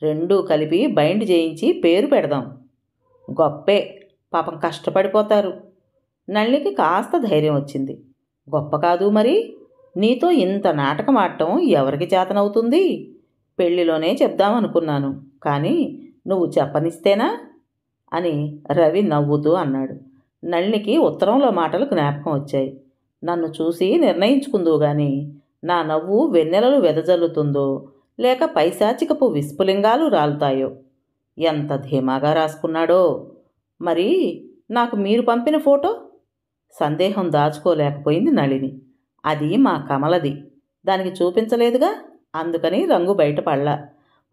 రెండూ కలిపి బైండ్ చేయించి పేరు పెడదాం. గొప్పే, పాపం కష్టపడిపోతారు. నళినికి కాస్త ధైర్యం వచ్చింది. గొప్ప కాదు మరి? నీతో ఇంత నాటకం ఆడటం ఎవరికి చేతనవుతుంది? పెళ్లిలోనే చెప్దామనుకున్నాను, కానీ నువ్వు చెప్పనిస్తేనా అని రవి నవ్వుతూ అన్నాడు. నళినికి ఉత్తరంలో మాటలు జ్ఞాపకం వచ్చాయి. నన్ను చూసి నిర్ణయించుకుందో గాని నా నవ్వు వెన్నెలలు వెదజల్లుతుందో లేక పైశాచికపు విస్ఫులింగాలు రాలుతాయో. ఎంత ధీమాగా రాసుకున్నాడో. మరి నాకు మీరు పంపిన ఫోటో? సందేహం దాచుకోలేకపోయింది నళిని. అది మా కమలది. దానికి చూపించలేదుగా, అందుకని రంగు బయటపడలా.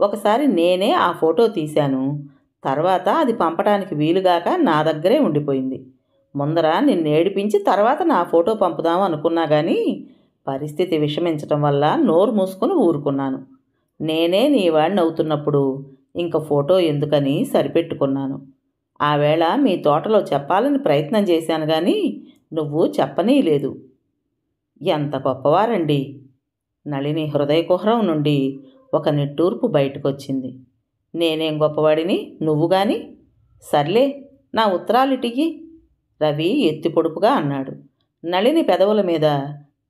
ఒకసారి నేనే ఆ ఫోటో తీశాను. తర్వాత అది పంపడానికి వీలుగాక నా దగ్గరే ఉండిపోయింది. ముందర నిన్ను ఏడిపించి తర్వాత నా ఫోటో పంపుదాం అనుకున్నా కానీ పరిస్థితి విషమించటం వల్ల నోరు మూసుకొని ఊరుకున్నాను. నేనే నీ వాడిని అవుతున్నప్పుడు ఇంక ఫోటో ఎందుకని సరిపెట్టుకున్నాను. ఆ వేళ మీ తోటలో చెప్పాలని ప్రయత్నం చేశాను కానీ నువ్వు చెప్పనీయలేదు. ఎంత గొప్పవారండి. నళిని హృదయకుహరం నుండి ఒక నిట్టూర్పు బయటకొచ్చింది. నేనేం గొప్పవాడిని, నువ్వు గాని? సర్లే, నా ఉత్తరాలిటికి రవి ఎత్తి పొడుపుగా అన్నాడు. నళిని పెదవుల మీద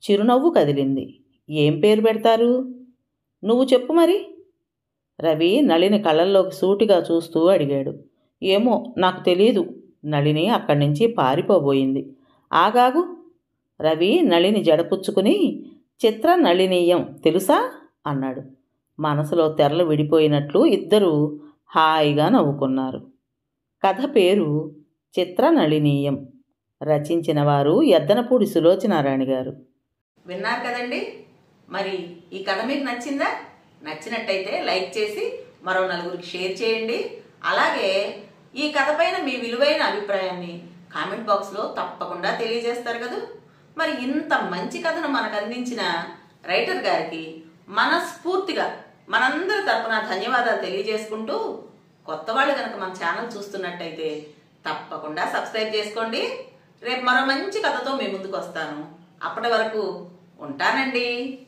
చిరునవ్వు కదిలింది. ఏం పేరు పెడతారు? నువ్వు చెప్పు మరి. రవి నళిని కళ్ళల్లోకి సూటిగా చూస్తూ అడిగాడు. ఏమో నాకు తెలీదు. నళిని అక్కడి నుంచి పారిపోబోయింది. ఆగాగు. రవి నళిని జడపుచ్చుకుని, చిత్ర నళినీయం తెలుసా అన్నాడు. మనసులో తెరలు విడిపోయినట్లు ఇద్దరూ హాయిగా నవ్వుకున్నారు. కథ పేరు చిత్ర నళినీయం. రచించిన వారు ఎద్దనపూడి సులోచనారాణి గారు. విన్నారు కదండి. మరి ఈ కథ మీకు నచ్చిందా? నచ్చినట్టయితే లైక్ చేసి మరో నలుగురికి షేర్ చేయండి. అలాగే ఈ కథ పైన మీ విలువైన అభిప్రాయాన్ని కామెంట్ బాక్స్లో తప్పకుండా తెలియజేస్తారు కదా. మరి ఇంత మంచి కథను మనకు అందించిన రైటర్ గారికి మనస్ఫూర్తిగా మనందరి తరపున ధన్యవాదాలు తెలియజేసుకుంటూ, కొత్త వాళ్ళు కనుక మన ఛానల్ చూస్తున్నట్టయితే తప్పకుండా సబ్స్క్రైబ్ చేసుకోండి. రేపు మరో మంచి కథతో మీ ముందుకు వస్తాను. అప్పటి వరకు ఉంటానండి.